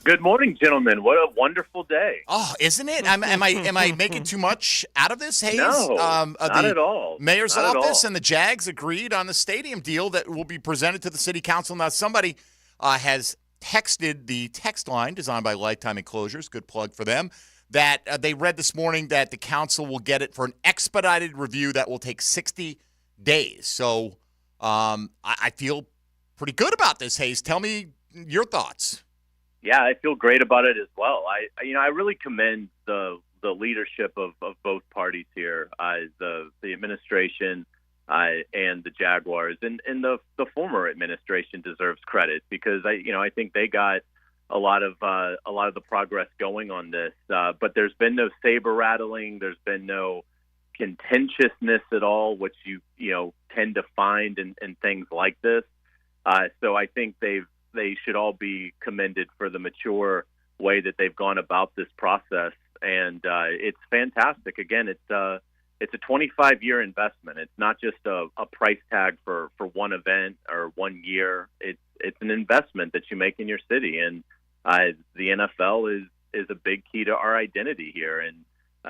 Good morning, gentlemen. What a wonderful day. Oh, isn't it? Am I making too much out of this, Hayes? No, not at all. Mayor's Not at office all. and the Jags agreed on the stadium deal that will be presented to the city council. Now, somebody has texted the text line designed by Lifetime Enclosures, good plug for them, that they read this morning that the council will get it for an expedited review that will take 60 days. So I feel pretty good about this, Hayes. Tell me your thoughts. Yeah, I feel great about it as well. I really commend the leadership of both parties here, the administration and the Jaguars, and the former administration deserves credit because I think they got a lot of the progress going on this. But there's been no saber rattling. There's been no contentiousness at all, which you tend to find in things like this. So I think they should all be commended for the mature way that they've gone about this process, and it's fantastic. Again, it's a 25-year investment. It's not just a price tag for one event or 1 year. It's an investment that you make in your city, and the NFL is a big key to our identity here, and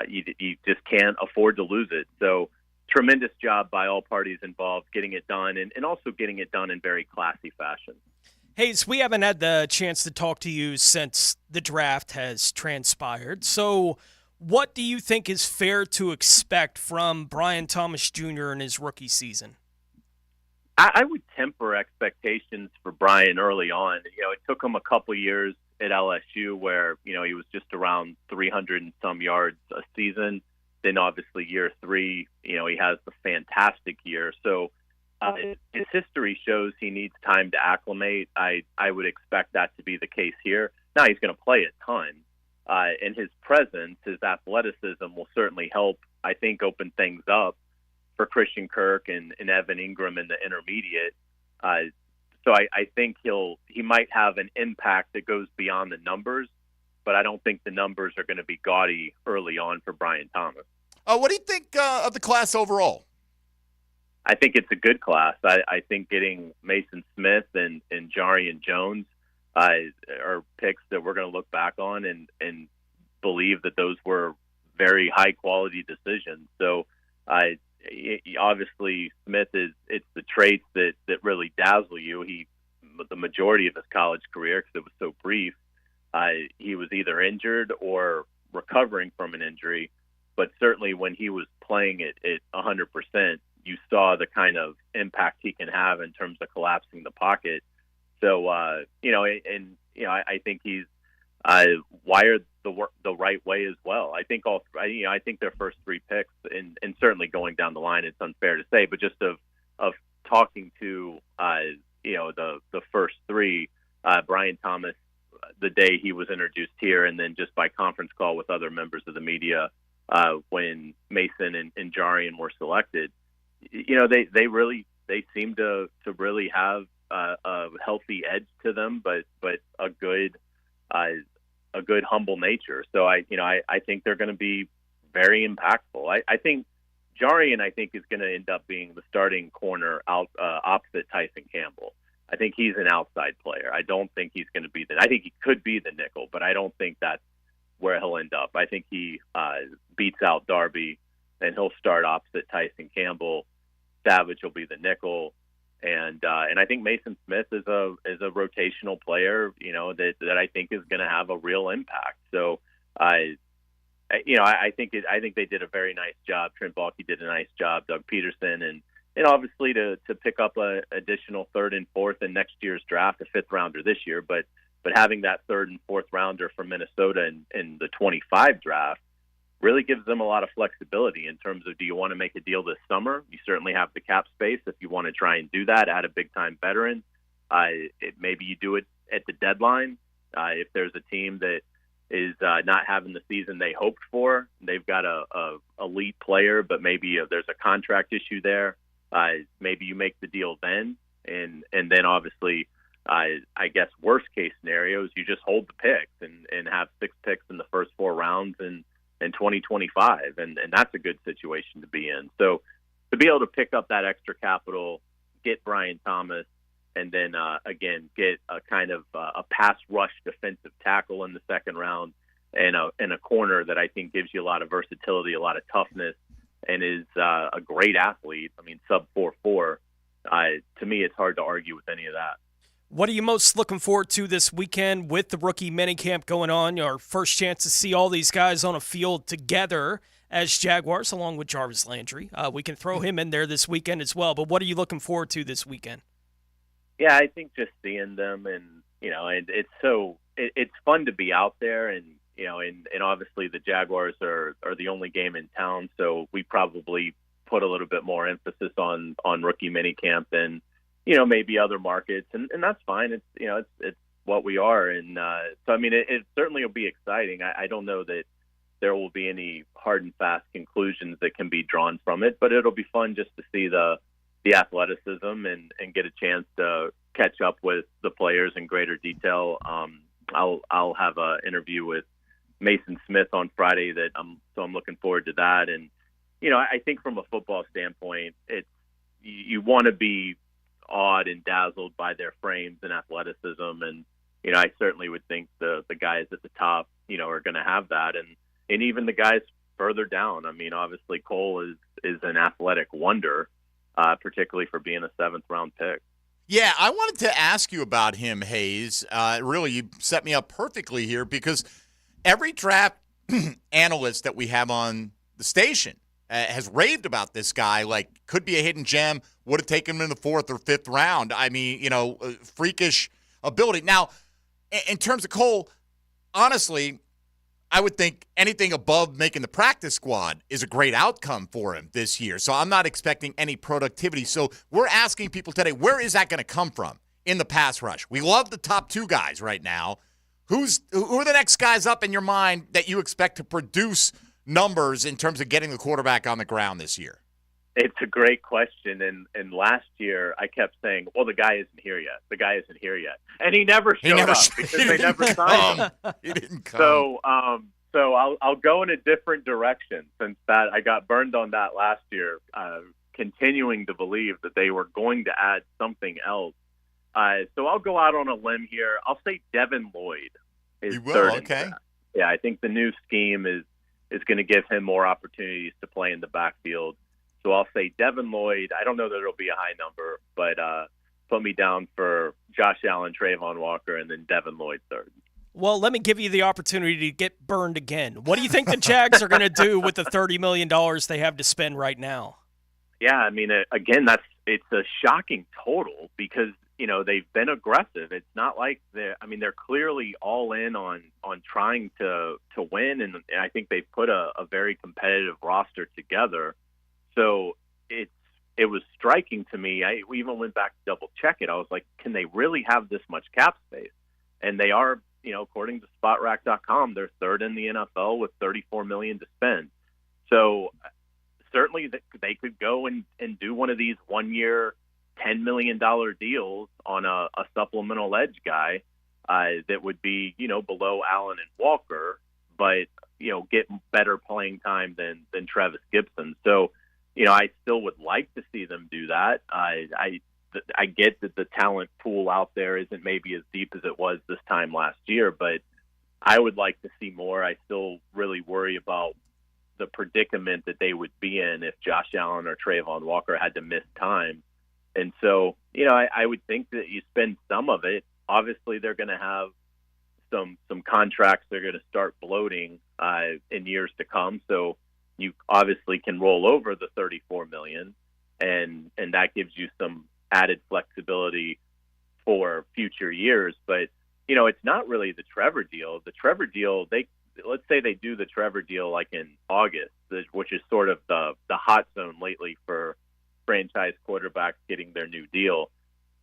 you just can't afford to lose it. So tremendous job by all parties involved getting it done, and also getting it done in very classy fashion. Hayes, we haven't had the chance to talk to you since the draft has transpired. So what do you think is fair to expect from Brian Thomas Jr. in his rookie season? I would temper expectations for Brian early on. It took him a couple years at LSU where, he was just around 300 and some yards a season. Then obviously year 3, he has the fantastic year. So his history shows he needs time to acclimate. I would expect that to be the case here. Now he's going to play a ton. And his presence, his athleticism will certainly help, I think, open things up for Christian Kirk and Evan Ingram in the intermediate. So I think he might have an impact that goes beyond the numbers, but I don't think the numbers are going to be gaudy early on for Brian Thomas. What do you think of the class overall? I think it's a good class. I think getting Mason Smith and Jarian Jones are picks that we're going to look back on and believe that those were very high-quality decisions. So obviously Smith it's the traits that really dazzle you. The majority of his college career, because it was so brief, he was either injured or recovering from an injury. But certainly when he was playing at 100%, you saw the kind of impact he can have in terms of collapsing the pocket. So, I think he's wired the right way as well. I think I think their first 3 picks, and certainly going down the line, it's unfair to say, but just of talking to the first 3, Brian Thomas, the day he was introduced here, and then just by conference call with other members of the media when Mason and Jarian were selected, they seem to really have a healthy edge to them, but a good humble nature. So I think they're going to be very impactful. I think Jarian is going to end up being the starting corner opposite Tyson Campbell. I think he's an outside player. I don't think he's going to be I think he could be the nickel, but I don't think that's where he'll end up. I think he beats out Darby, and he'll start opposite Tyson Campbell. Savage will be the nickel, and I think Mason Smith is a rotational player, that I think is going to have a real impact. So I think they did a very nice job. Trent Baalke did a nice job. Doug Peterson, and obviously to pick up a additional 3rd and 4th in next year's draft, a 5th rounder this year, but having that 3rd and 4th rounder from Minnesota in the 25 draft really gives them a lot of flexibility in terms of, do you want to make a deal this summer? You certainly have the cap space if you want to try and do that, add a big-time veteran. Maybe you do it at the deadline. If there's a team that is not having the season they hoped for, they've got a elite player, but maybe there's a contract issue there. Maybe you make the deal then, and then obviously, I guess worst case scenarios, you just hold the picks and have 6 picks in the first 4 rounds in 2025, and that's a good situation to be in. So to be able to pick up that extra capital, get Brian Thomas, and then again get a kind of a pass rush defensive tackle in the 2nd round, and a corner that I think gives you a lot of versatility, a lot of toughness, and is a great athlete. I mean, sub 4.4. To me, it's hard to argue with any of that. What are you most looking forward to this weekend with the rookie minicamp going on? Our first chance to see all these guys on a field together as Jaguars, along with Jarvis Landry. We can throw him in there this weekend as well, but what are you looking forward to this weekend? Yeah, I think just seeing them, and it's fun to be out there, and and obviously the Jaguars are the only game in town, so we probably put a little bit more emphasis on rookie minicamp than maybe other markets, and that's fine. It's what we are, and so I mean it certainly will be exciting. I don't know that there will be any hard and fast conclusions that can be drawn from it, but it'll be fun just to see the athleticism and get a chance to catch up with the players in greater detail. I'll have an interview with Mason Smith on Friday I'm looking forward to that. And I think from a football standpoint, you want to be awed and dazzled by their frames and athleticism, and I certainly would think the guys at the top are going to have that, and even the guys further down. I mean, obviously Cole is an athletic wonder, particularly for being a 7th round pick. Yeah, I wanted to ask you about him, Hayes. Really, you set me up perfectly here, because every draft analyst that we have on the station has raved about this guy, like could be a hidden gem, would have taken him in the 4th or 5th round. I mean, freakish ability. Now, in terms of Cole, honestly, I would think anything above making the practice squad is a great outcome for him this year. So I'm not expecting any productivity. So we're asking people today, where is that going to come from in the pass rush? We love the top 2 guys right now. Who are the next guys up in your mind that you expect to produce numbers in terms of getting the quarterback on the ground this year? It's a great question. And last year I kept saying, well, the guy isn't here yet. The guy isn't here yet. And he never showed up because they never signed him. He didn't come. So I'll go in a different direction, since that I got burned on that last year, continuing to believe that they were going to add something else. So I'll go out on a limb here. I'll say Devin Lloyd is you will, third. okay. Yeah, I think the new scheme is going to give him more opportunities to play in the backfield. So I'll say Devin Lloyd. I don't know that it'll be a high number, but put me down for Josh Allen, Trayvon Walker, and then Devin Lloyd third. Well, let me give you the opportunity to get burned again. What do you think the Jags are going to do with the $30 million they have to spend right now? Yeah, I mean, again, it's a shocking total, because they've been aggressive. It's not like they're clearly all in on trying to win, and I think they've put a very competitive roster together. So it was striking to me. We even went back to double check it. I was like, can they really have this much cap space? And they are, according to SpotRack.com, they're 3rd in the NFL with $34 million to spend. So certainly they could go and do one of these 1-year, $10 million deals on a supplemental edge guy that would be, below Allen and Walker, but, get better playing time than Travis Gibson. So, I still would like to see them do that. I get that the talent pool out there isn't maybe as deep as it was this time last year, but I would like to see more. I still really worry about the predicament that they would be in if Josh Allen or Trayvon Walker had to miss time. And so, I would think that you spend some of it. Obviously, they're going to have some contracts they're going to start bloating in years to come. So you obviously can roll over the $34 million, and that gives you some added flexibility for future years. But it's not really the Trevor deal. The Trevor deal, let's say they do the Trevor deal like in August, which is sort of the hot zone lately for franchise quarterbacks getting their new deal.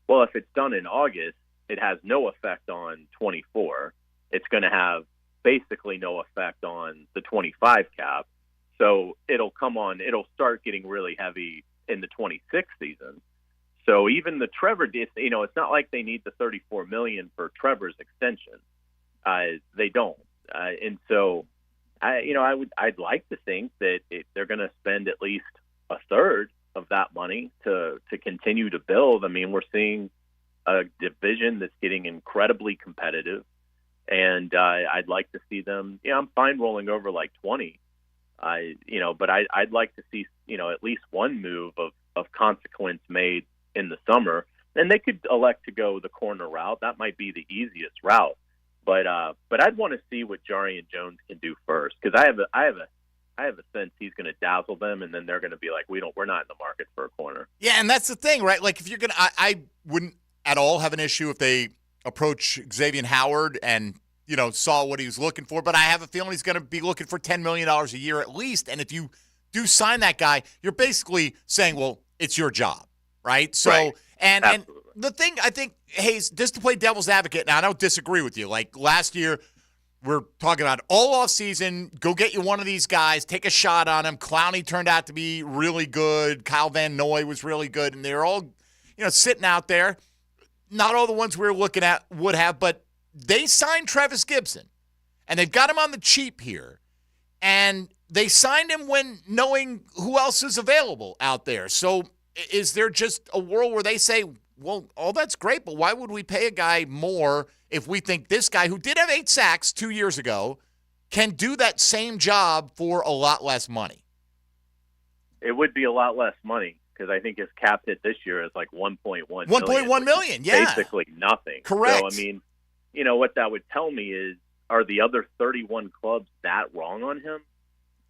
Well, if it's done in August, it has no effect on 24. It's going to have basically no effect on the 25 cap. So it'll start getting really heavy in the 26 season. So even the Trevor, it's not like they need the $34 million for Trevor's extension. They don't. And so I'd like to think that they're going to spend at least a third of that money to continue to build. I mean, we're seeing a division that's getting incredibly competitive, and I'd like to see them. I'm fine rolling over like 20. But I'd like to see, at least one move of consequence made in the summer. And they could elect to go the corner route. That might be the easiest route. But I'd want to see what Jarian Jones can do first, because I have a sense he's going to dazzle them, and then they're going to be like, we're not in the market for a corner. Yeah, and that's the thing, right? Like, if you're going to, I wouldn't at all have an issue if they approach Xavier Howard and, saw what he was looking for. But I have a feeling he's going to be looking for $10 million a year at least. And if you do sign that guy, you're basically saying, well, it's your job, right? So, Right. And the thing, I think, Hayes, just to play devil's advocate, now I don't disagree with you. Like last year, we're talking about all off season, go get you one of these guys, take a shot on him. Clowney turned out to be really good. Kyle Van Noy was really good. And they're all, sitting out there. Not all the ones we were looking at would have, but they signed Travis Gibson. And they've got him on the cheap here. And they signed him when knowing who else is available out there. So is there just a world where they say, well, all that's great, but why would we pay a guy more if we think this guy who did have 8 sacks 2 years ago can do that same job for a lot less money? It would be a lot less money because I think his cap hit this year is like $1.1 million. $1.1 million, yeah. Basically nothing. Correct. So, what that would tell me is, are the other 31 clubs that wrong on him?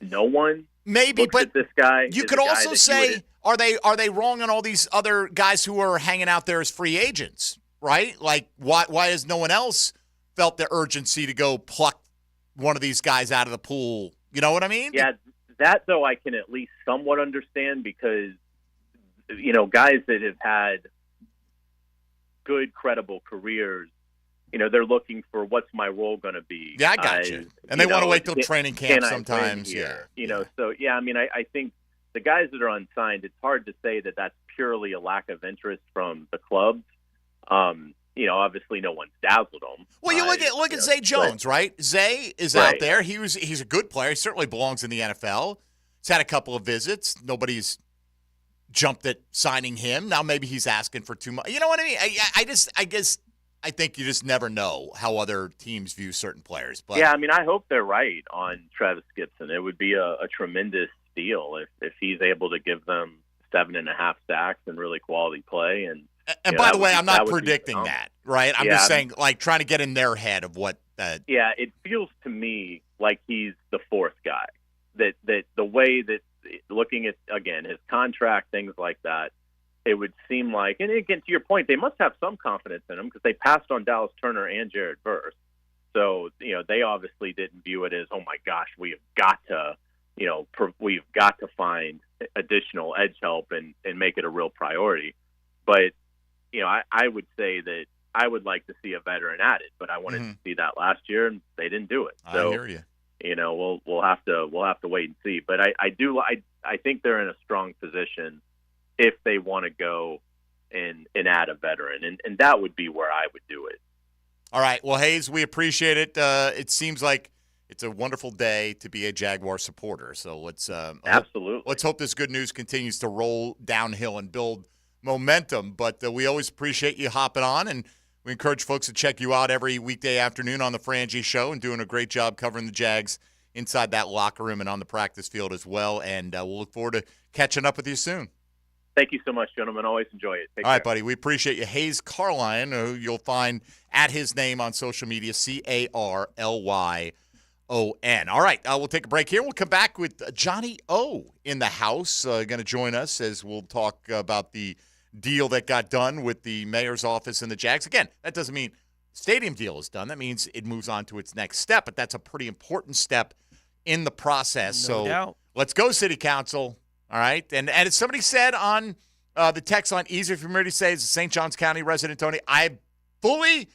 No one maybe, but this guy. You could also say, are they wrong on all these other guys who are hanging out there as free agents, right? Like, why has no one else felt the urgency to go pluck one of these guys out of the pool? You know what I mean? Yeah, that though I can at least somewhat understand because, guys that have had good, credible careers, they're looking for what's my role going to be. Yeah, I got you. And they want to wait till training camp sometimes. So, I think the guys that are unsigned, it's hard to say that that's purely a lack of interest from the clubs. Obviously no one's dazzled them. Well, you look at Zay Jones, right? Zay is out there. He's a good player. He certainly belongs in the NFL. He's had a couple of visits. Nobody's jumped at signing him. Now maybe he's asking for too much. You know what I mean? I think you just never know how other teams view certain players. But yeah, I hope they're right on Travis Gibson. It would be a tremendous deal if he's able to give them 7.5 sacks and really quality play. And by the way, I'm not predicting that, right? I'm just saying, like, trying to get in their head of what that. Yeah, it feels to me like he's the fourth guy. That the way that looking at, again, his contract, things like that, it would seem like, and again, to your point, they must have some confidence in him because they passed on Dallas Turner and Jared Verse. So, they obviously didn't view it as, oh my gosh, we have got to, we've got to find additional edge help and make it a real priority. But, I would say that I would like to see a veteran added, but I wanted to see that last year and they didn't do it. So, I hear you. We'll have to wait and see. But I think they're in a strong position if they want to go and add a veteran. And that would be where I would do it. All right. Well, Hayes, we appreciate it. It seems like it's a wonderful day to be a Jaguar supporter. So let's let's hope this good news continues to roll downhill and build momentum. But we always appreciate you hopping on, and we encourage folks to check you out every weekday afternoon on the Frangie Show and doing a great job covering the Jags inside that locker room and on the practice field as well. And we'll look forward to catching up with you soon. Thank you so much, gentlemen. Always enjoy it. Take All care. right, buddy. We appreciate you. Hayes Carlyon, who you'll find at his name on social media, Carlyon. All right, we'll take a break here. We'll come back with Johnny O in the house, going to join us as we'll talk about the deal that got done with the mayor's office and the Jags. Again, that doesn't mean stadium deal is done. That means it moves on to its next step, but that's a pretty important step in the process. No doubt. Let's go, City Council. All right, and as somebody said on the text line, easier for me to say as a St. Johns County resident, Tony, I'm fully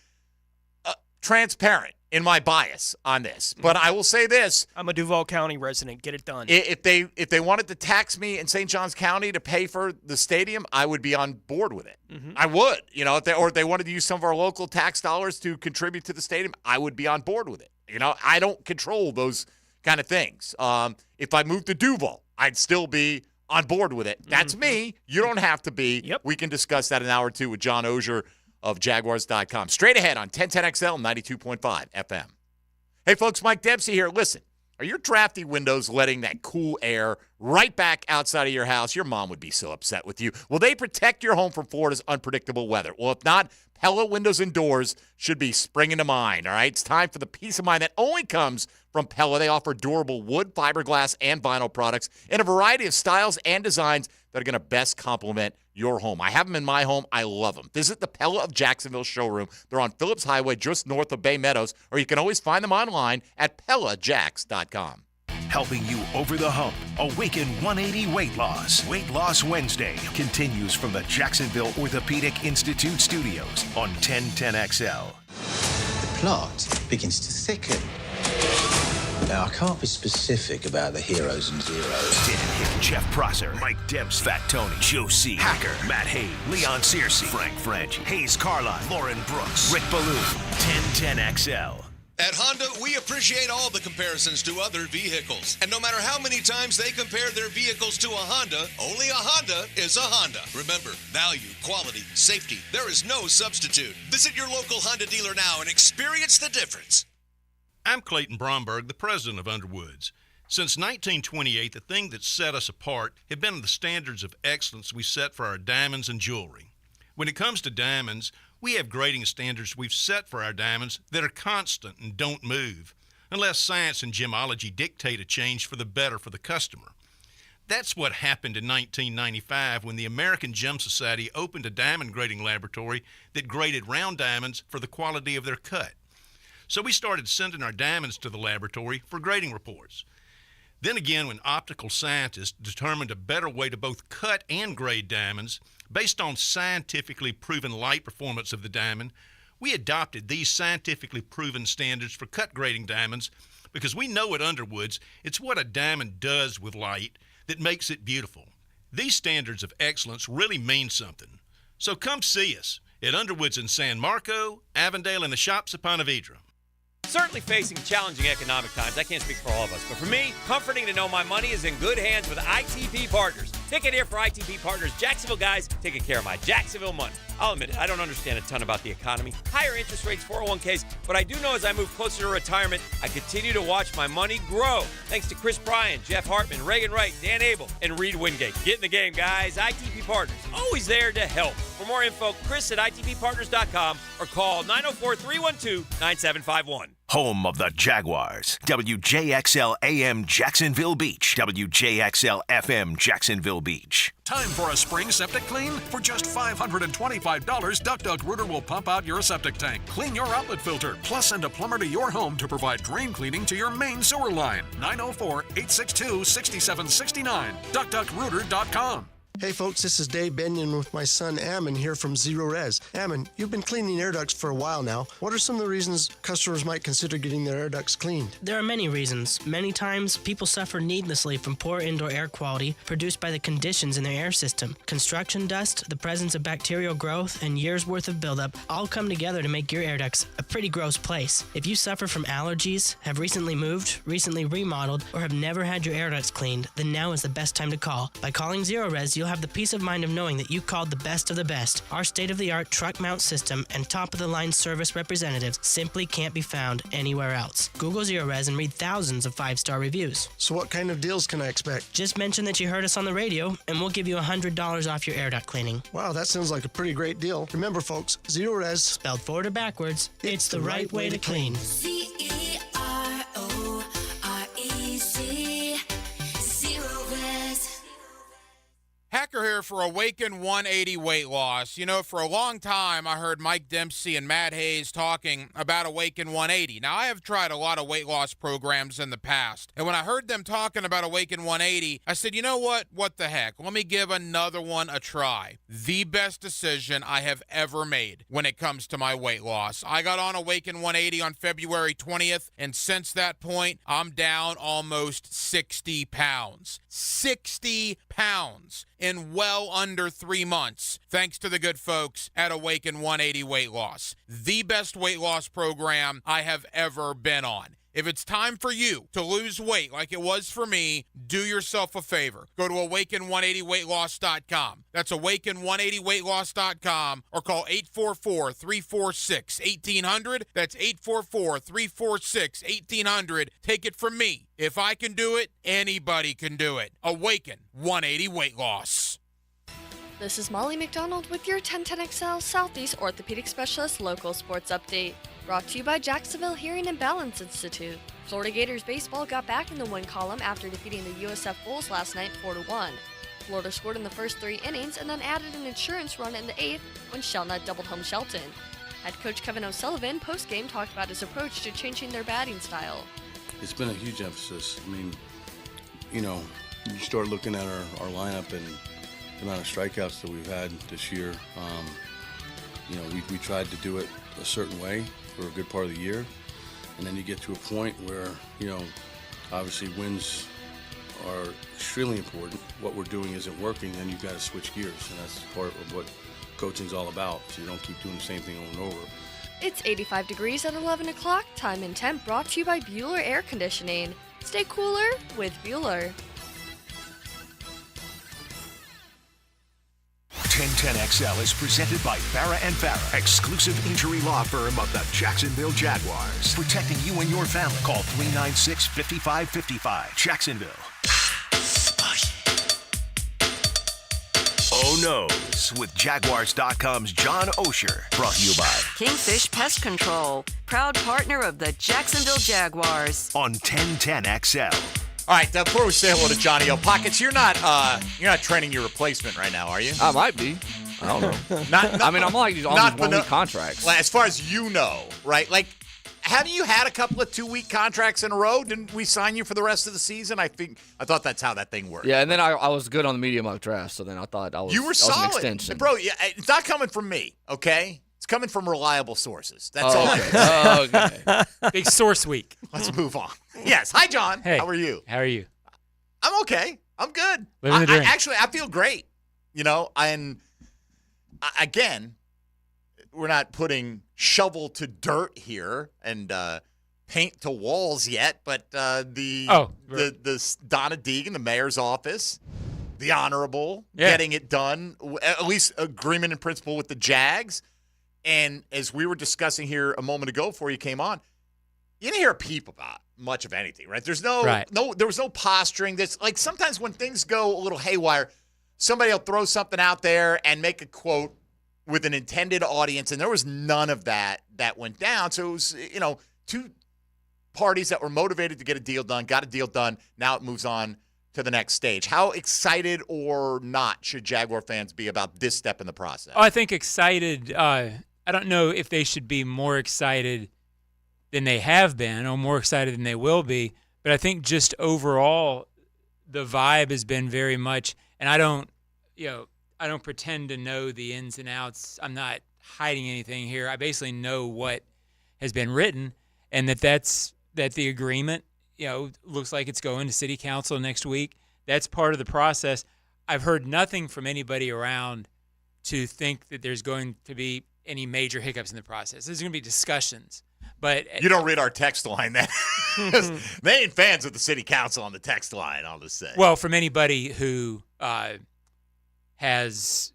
transparent in my bias on this. But I will say this. I'm a Duval County resident. Get it done. If they wanted to tax me in St. Johns County to pay for the stadium, I would be on board with it. Mm-hmm. I would. If they wanted to use some of our local tax dollars to contribute to the stadium, I would be on board with it. I don't control those kind of things. If I moved to Duval, I'd still be on board with it. That's me. You don't have to be. Yep. We can discuss that in an hour or two with John Ogier of Jaguars.com. Straight ahead on 1010XL 92.5 FM. Hey, folks, Mike Dempsey here. Listen, are your drafty windows letting that cool air right back outside of your house? Your mom would be so upset with you. Will they protect your home from Florida's unpredictable weather? Well, if not, Pella Windows and Doors should be springing to mind, all right? It's time for the peace of mind that only comes From Pella, they offer durable wood, fiberglass, and vinyl products in a variety of styles and designs that are going to best complement your home. I have them in my home. I love them. Visit the Pella of Jacksonville showroom. They're on Phillips Highway just north of Bay Meadows, or you can always find them online at PellaJax.com. Helping you over the hump. Awaken 180 Weight Loss. Weight Loss Wednesday continues from the Jacksonville Orthopedic Institute studios on 1010XL. The plot begins to thicken. Now, I can't be specific about the heroes and zeros. Dan Hick, Jeff Prosser, Mike Demps, Fat Tony, Joe C, Hacker, Matt Hayes, Leon Searcy, Frank French, Hayes Carline, Lauren Brooks, Rick Ballou, 1010XL. At Honda, we appreciate all the comparisons to other vehicles. And no matter how many times they compare their vehicles to a Honda, only a Honda is a Honda. Remember, value, quality, safety, there is no substitute. Visit your local Honda dealer now and experience the difference. I'm Clayton Bromberg, the president of Underwoods. Since 1928, the thing that set us apart have been the standards of excellence we set for our diamonds and jewelry. When it comes to diamonds, we have grading standards we've set for our diamonds that are constant and don't move, unless science and gemology dictate a change for the better for the customer. That's what happened in 1995 when the American Gem Society opened a diamond grading laboratory that graded round diamonds for the quality of their cut. So we started sending our diamonds to the laboratory for grading reports. Then again, when optical scientists determined a better way to both cut and grade diamonds based on scientifically proven light performance of the diamond, we adopted these scientifically proven standards for cut grading diamonds because we know at Underwoods it's what a diamond does with light that makes it beautiful. These standards of excellence really mean something. So come see us at Underwoods in San Marco, Avondale, and the Shops of Ponte Vedra. Certainly facing challenging economic times. I can't speak for all of us, but for me, comforting to know my money is in good hands with ITP Partners. Ticket here for ITP Partners. Jacksonville guys taking care of my Jacksonville money. I'll admit it, I don't understand a ton about the economy, higher interest rates, 401ks, but I do know as I move closer to retirement, I continue to watch my money grow. Thanks to Chris Bryan, Jeff Hartman, Reagan Wright, Dan Abel, and Reed Wingate. Get in the game, guys. ITP Partners, always there to help. For more info, Chris at ITPPartners.com or call 904-312-9751. Home of the Jaguars. WJXL AM Jacksonville Beach. WJXL FM Jacksonville Beach. Time for a spring septic clean? For just $525, Duck Duck Rooter will pump out your septic tank, clean your outlet filter, plus send a plumber to your home to provide drain cleaning to your main sewer line. 904-862-6769. DuckDuckRooter.com. Hey folks, this is Dave Benyon with my son Ammon here from Zero Res. Ammon, you've been cleaning air ducts for a while now. What are some of the reasons customers might consider getting their air ducts cleaned? There are many reasons. Many times, people suffer needlessly from poor indoor air quality produced by the conditions in their air system. Construction dust, the presence of bacterial growth, and years' worth of buildup all come together to make your air ducts a pretty gross place. If you suffer from allergies, have recently moved, recently remodeled, or have never had your air ducts cleaned, then now is the best time to call. By calling Zero Res, you'll have the peace of mind of knowing that you called the best of the best. Our state-of-the-art truck mount system and top-of-the-line service representatives simply can't be found anywhere else. Google Zero Res and read thousands of 5-star reviews. So what kind of deals can I expect? Just mention that you heard us on the radio, and we'll give you $100 off your air duct cleaning. Wow, that sounds like a pretty great deal. Remember, folks, Zero Res, spelled forward or backwards, it's the right way to clean. Hacker here for Awaken 180 Weight Loss. You know, for a long time, I heard Mike Dempsey and Matt Hayes talking about Awaken 180. Now, I have tried a lot of weight loss programs in the past, and when I heard them talking about Awaken 180, I said, you know what? What the heck? Let me give another one a try. The best decision I have ever made when it comes to my weight loss. I got on Awaken 180 on February 20th, and since that point, I'm down almost 60 pounds. 60 pounds in well under 3 months, thanks to the good folks at Awaken 180 Weight Loss. The best weight loss program I have ever been on. If it's time for you to lose weight like it was for me, do yourself a favor. Go to awaken180weightloss.com. That's awaken180weightloss.com or call 844-346-1800. That's 844-346-1800. Take it from me. If I can do it, anybody can do it. Awaken 180 Weight Loss. This is Molly McDonald with your 1010XL Southeast Orthopedic Specialist Local Sports Update. Brought to you by Jacksonville Hearing and Balance Institute. Florida Gators baseball got back in the win column after defeating the USF Bulls last night 4-1. Florida scored in the first 3 innings and then added an insurance run in the 8th when Shelnut doubled home Shelton. Head coach Kevin O'Sullivan post-game talked about his approach to changing their batting style. It's been a huge emphasis. I mean, you start looking at our lineup and the amount of strikeouts that we've had this year. We tried to do it a certain way for a good part of the year. And then you get to a point where, obviously wins are extremely important. What we're doing isn't working, then you've got to switch gears. And that's part of what coaching's all about, so you don't keep doing the same thing over and over. It's 85 degrees at 11 o'clock. Time and temp brought to you by Bueller Air Conditioning. Stay cooler with Bueller. 1010XL is presented by Farah & Farah, exclusive injury law firm of the Jacksonville Jaguars. Protecting you and your family. Call 396-5555. Jacksonville. Oh No's with Jaguars.com's John Osher. Brought to you by Kingfish Pest Control, proud partner of the Jacksonville Jaguars. On 1010XL. All right, before we say hello to Johnny O. Pockets, you're not training your replacement right now, are you? I might be. I don't know. I'm like on these 1-week contracts. As far as you know, right? Like, have you had a couple of 2-week contracts in a row? Didn't we sign you for the rest of the season? I thought that's how that thing worked. Yeah, and then I was good on the media mock draft, so then I thought you were solid, an extension. bro. Yeah, it's not coming from me, okay? It's coming from reliable sources. That's all. Okay. Big source week. Let's move on. Yes. Hi, John. Hey. How are you? How are you? I'm okay. I'm good. Living the dream. I feel great. And again, we're not putting shovel to dirt here and paint to walls yet, but the Donna Deegan, the mayor's office, the honorable, getting it done, at least agreement in principle with the Jags. And as we were discussing here a moment ago before you came on, you didn't hear a peep about much of anything, right? There was no posturing. That's like sometimes when things go a little haywire, somebody will throw something out there and make a quote with an intended audience, and there was none of that went down. So it was, two parties that were motivated to get a deal done, got a deal done. Now it moves on to the next stage. How excited or not should Jaguar fans be about this step in the process? Oh, I think excited. I don't know if they should be more excited than they have been or more excited than they will be, but I think just overall the vibe has been very much, and I don't pretend to know the ins and outs. I'm not hiding anything here. I basically know what has been written, and that the agreement, looks like it's going to city council next week. That's part of the process. I've heard nothing from anybody around to think that there's going to be any major hiccups in the process. There's going to be discussions. But you don't read our text line then. They ain't fans of the city council on the text line, I'll just say. Well, from anybody who has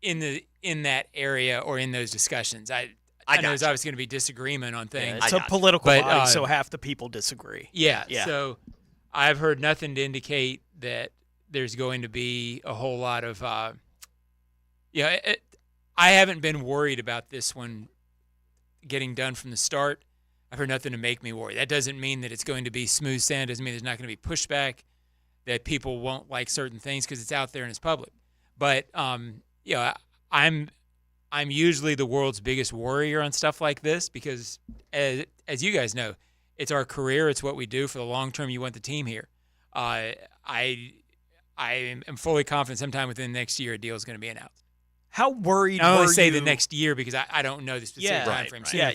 in that area or in those discussions, I know there's obviously going to be disagreement on things. Yeah, it's a political body, so half the people disagree. Yeah. So I've heard nothing to indicate that there's going to be a whole lot of I haven't been worried about this one getting done from the start. I've heard nothing to make me worry. That doesn't mean that it's going to be smooth sailing. Doesn't mean there's not going to be pushback, that people won't like certain things because it's out there and it's public. But I'm usually the world's biggest worrier on stuff like this because, as you guys know, it's our career. It's what we do for the long term. You want the team here. I am fully confident sometime within the next year a deal is going to be announced. How worried I were only say you? the next year because I don't know the specific time frame. Yeah,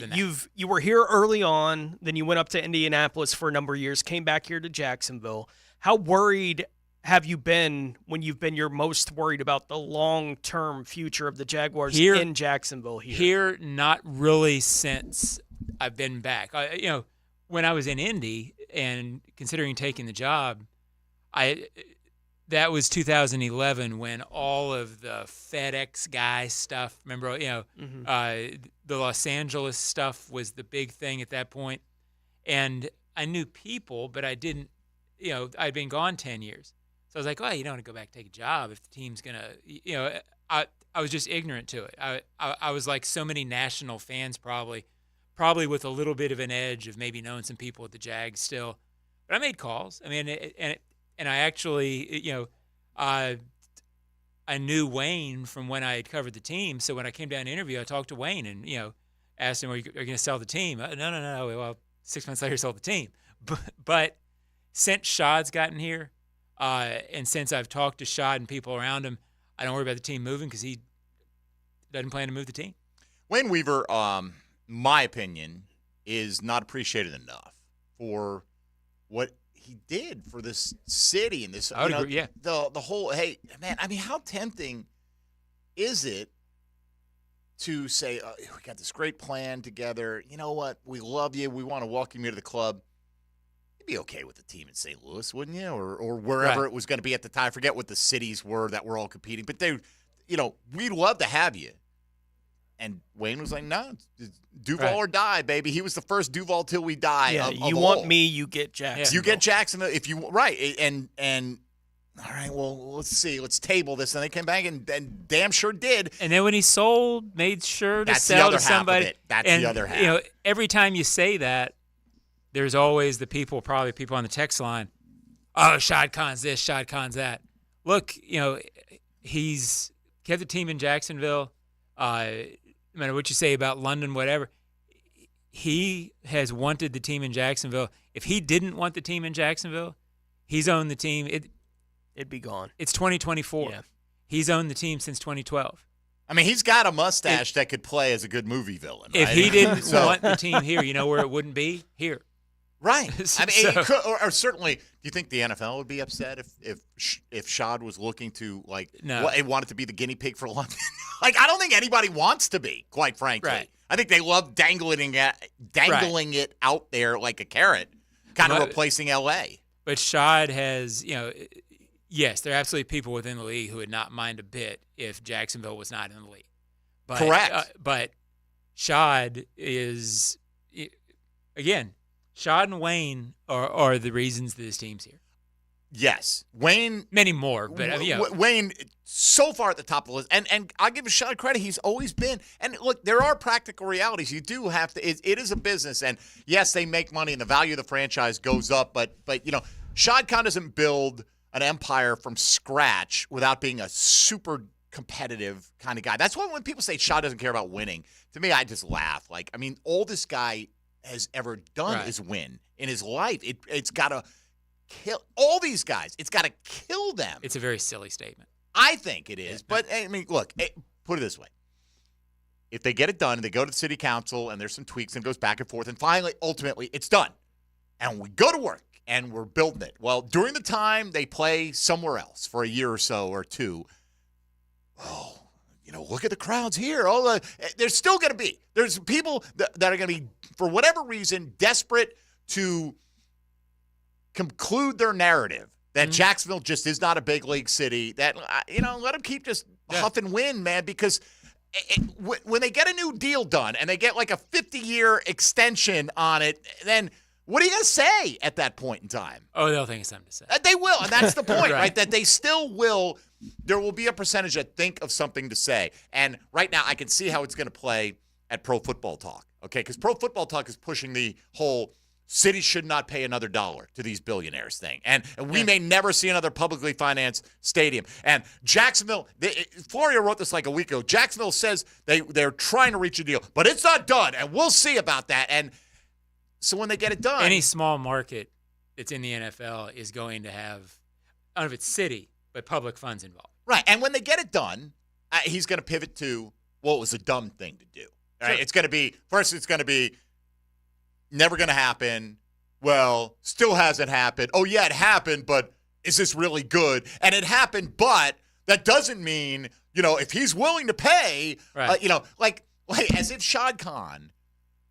you were here early on, then you went up to Indianapolis for a number of years, came back here to Jacksonville. How worried have you been when you've been your most worried about the long-term future of the Jaguars in Jacksonville here? Here, not really since I've been back. When I was in Indy and considering taking the job, that was 2011 when all of the FedEx guy stuff, remember, the Los Angeles stuff was the big thing at that point. And I knew people, but I didn't, I'd been gone 10 years. So I was like, you don't want to go back and take a job if the team's going to, I was just ignorant to it. I was like so many national fans probably probably with a little bit of an edge of maybe knowing some people at the Jags still. But I made calls. I mean, and I actually, I knew Wayne from when I had covered the team. So when I came down to interview, I talked to Wayne and, asked him, are you going to sell the team? No. Well, 6 months later, sold the team. But since Shad's gotten here, and since I've talked to Shad and people around him, I don't worry about the team moving because he doesn't plan to move the team. Wayne Weaver, my opinion, is not appreciated enough for what he did for this city and this. I would agree, yeah. The whole, hey, man, I mean, how tempting is it to say, we got this great plan together. You know what? We love you. We want to welcome you to the club. You'd be okay with the team in St. Louis, wouldn't you? Or wherever it was going to be at the time. I forget what the cities were that were all competing. But they, we'd love to have you. And Wayne was like, no, it's Duval or die, baby. He was the first Duval till we die. Yeah, of you want me, you get Jacksonville. You get Jacksonville if you and all right. Well, let's see. Let's table this. And they came back and damn sure did. And then when he sold, made sure to That's sell the other to somebody. Half of it. That's and, the other half. Every time you say that, there's always probably people on the text line. Oh, Shad Khan's this, Shad Khan's that. Look, he's kept the team in Jacksonville. No matter what you say about London, whatever, he has wanted the team in Jacksonville. If he didn't want the team in Jacksonville, he's owned the team. It'd be gone. It's 2024. Yeah. He's owned the team since 2012. I mean, he's got a mustache that could play as a good movie villain. If right? he didn't want the team here, you know where it wouldn't be? Here. Right. I mean, it could, or certainly, do you think the NFL would be upset if Shad was looking to wanted to be the guinea pig for London? I don't think anybody wants to be, quite frankly. Right. I think they love dangling it out there like a carrot, kind of replacing L.A. But Shad has, yes, there are absolutely people within the league who would not mind a bit if Jacksonville was not in the league. But, correct. But Shad is, again, Shad and Wayne are the reasons that this team's here. Yes. Wayne. Many more, but Wayne, so far at the top of the list. And I'll give Shad credit. He's always been. And look, there are practical realities. You do have to. It is a business. And yes, they make money and the value of the franchise goes up. But Shad Khan doesn't build an empire from scratch without being a super competitive kind of guy. That's why when people say Shad doesn't care about winning, to me, I just laugh. All this guy has ever done is win in his life. It's got to kill all these guys. It's got to kill them. It's a very silly statement. I think it is. But, I mean, look, put it this way. If they get it done and they go to the city council and there's some tweaks and it goes back and forth and finally, ultimately, it's done. And we go to work and we're building it. Well, during the time they play somewhere else for a year or so or two, look at the crowds here. There's still going to be. There's people that are going to be, for whatever reason, desperate to conclude their narrative that Jacksonville just is not a big league city. That, let them keep just huff and win, man, because when they get a new deal done and they get like a 50-year extension on it, then what are you going to say at that point in time? Oh, they'll think of something to say. They will, and that's the point, right? That they still will. There will be a percentage that think of something to say. And right now, I can see how it's going to play at Pro Football Talk, okay? Because Pro Football Talk is pushing the whole cities should not pay another dollar to these billionaires thing. And we may never see another publicly financed stadium. And Jacksonville, Florio wrote this like a week ago. Jacksonville says they're trying to reach a deal, but it's not done, and we'll see about that. And so when they get it done. Any small market that's in the NFL is going to have, I don't know if it's city, but public funds involved. Right. And when they get it done, he's going to pivot to, it was a dumb thing to do. Right? Sure. It's going to be never going to happen. Well, still hasn't happened. Oh, yeah, it happened, but is this really good? And it happened, but that doesn't mean, if he's willing to pay, like as if Shad Khan,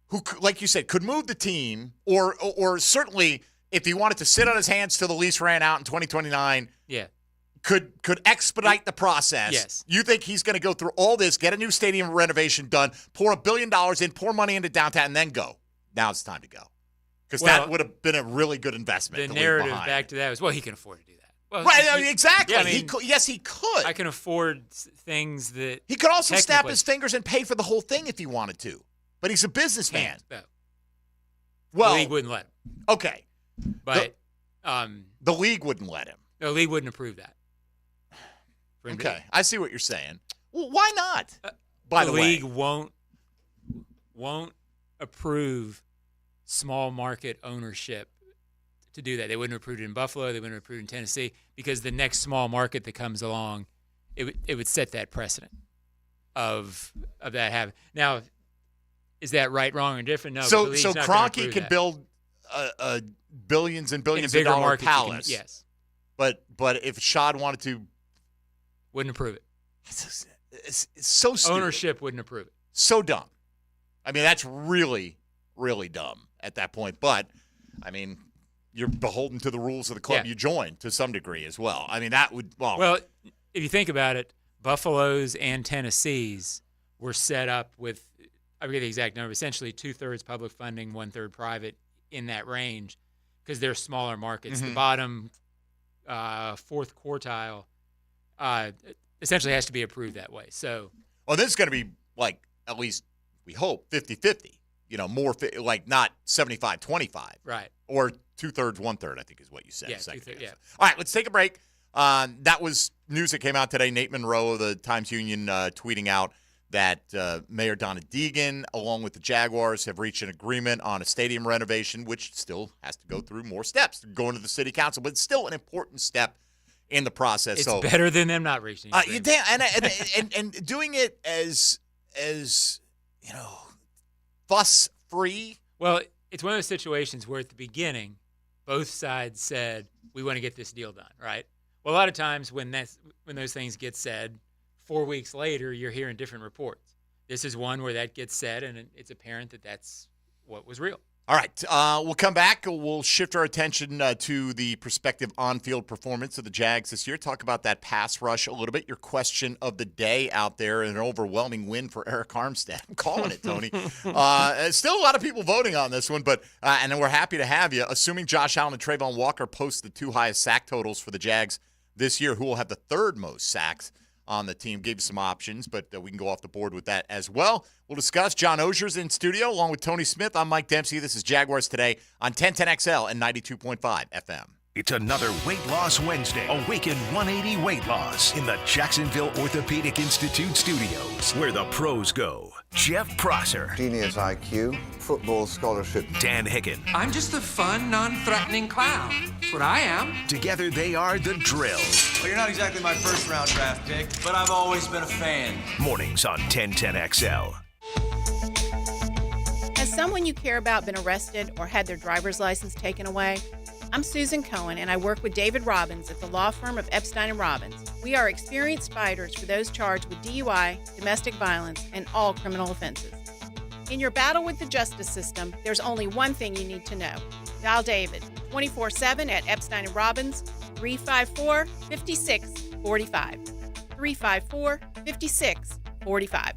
who, like you said, could move the team, or certainly if he wanted to sit on his hands till the lease ran out in 2029, could expedite the process. Yes. You think he's going to go through all this, get a new stadium renovation done, pour $1 billion in, pour money into downtown, and then go? Now it's time to go. Because that would have been a really good investment. The narrative back to that was, he can afford to do that. Well, right, exactly. Yeah, yes, he could. I can afford things that he could also snap his fingers and pay for the whole thing if he wanted to. But he's a businessman. Well, the league wouldn't let him. Okay. But the league wouldn't let him. The league wouldn't approve that. Okay. I see what you're saying. Well, why not? By the league way, won't approve small market ownership to do that. They wouldn't approve it in Buffalo. They wouldn't approve it in Tennessee because the next small market that comes along, it would set that precedent of that happening. Now, is that right, wrong, or different? No. So Kroenke could build billions and billions of dollar palace. Yes. But if Shad wanted to, wouldn't approve it. It's so stupid. Ownership wouldn't approve it. So dumb. I mean, that's really, really dumb at that point. But I mean, you're beholden to the rules of the club you joined to some degree as well. I mean, that would well, if you think about it, Buffalo's and Tennessee's were set up with, I forget the exact number, essentially 2/3 public funding, 1/3 private in that range because they're smaller markets. Mm-hmm. The bottom fourth quartile essentially has to be approved that way. So, well, this is going to be like, at least we hope, 50-50. More like not 75-25. Right. Or 2/3, 1/3, I think is what you said. Yeah, 2/3, yeah. All right, let's take a break. That was news that came out today. Nate Monroe of the Times-Union tweeting out that Mayor Donna Deegan, along with the Jaguars, have reached an agreement on a stadium renovation, which still has to go through more steps, going to the city council, but it's still an important step in the process. It's better than them not reaching an agreement. And doing it as fuss-free. Well, it's one of those situations where at the beginning, both sides said, we want to get this deal done, right? Well, a lot of times when those things get said, 4 weeks later, you're hearing different reports. This is one where that gets said, and it's apparent that that's what was real. All right, we'll come back. We'll shift our attention to the prospective on-field performance of the Jags this year. Talk about that pass rush a little bit. Your question of the day out there, an overwhelming win for Eric Armstead. I'm calling it, Tony. Still a lot of people voting on this one, but and then we're happy to have you. Assuming Josh Allen and Trayvon Walker post the 2 highest sack totals for the Jags this year, who will have the 3rd most sacks on the team. Gave you some options, but we can go off the board with that as well. We'll discuss. John Osier's in studio along with Tony Smith. I'm Mike Dempsey. This is Jaguars Today on 1010XL and 92.5 FM. It's another Weight Loss Wednesday. Awaken 180 Weight Loss in the Jacksonville Orthopedic Institute studios, where the pros go. Jeff Prosser. Genius IQ, football scholarship. Dan Hicken. I'm just a fun, non-threatening clown. That's what I am. Together they are the Drill. Well, you're not exactly my first-round draft pick, but I've always been a fan. Mornings on 1010XL. Has someone you care about been arrested or had their driver's license taken away? I'm Susan Cohen, and I work with David Robbins at the law firm of Epstein & Robbins. We are experienced fighters for those charged with DUI, domestic violence, and all criminal offenses. In your battle with the justice system, there's only one thing you need to know. Dial David 24/7 at Epstein & Robbins, 354-5645. 354-5645.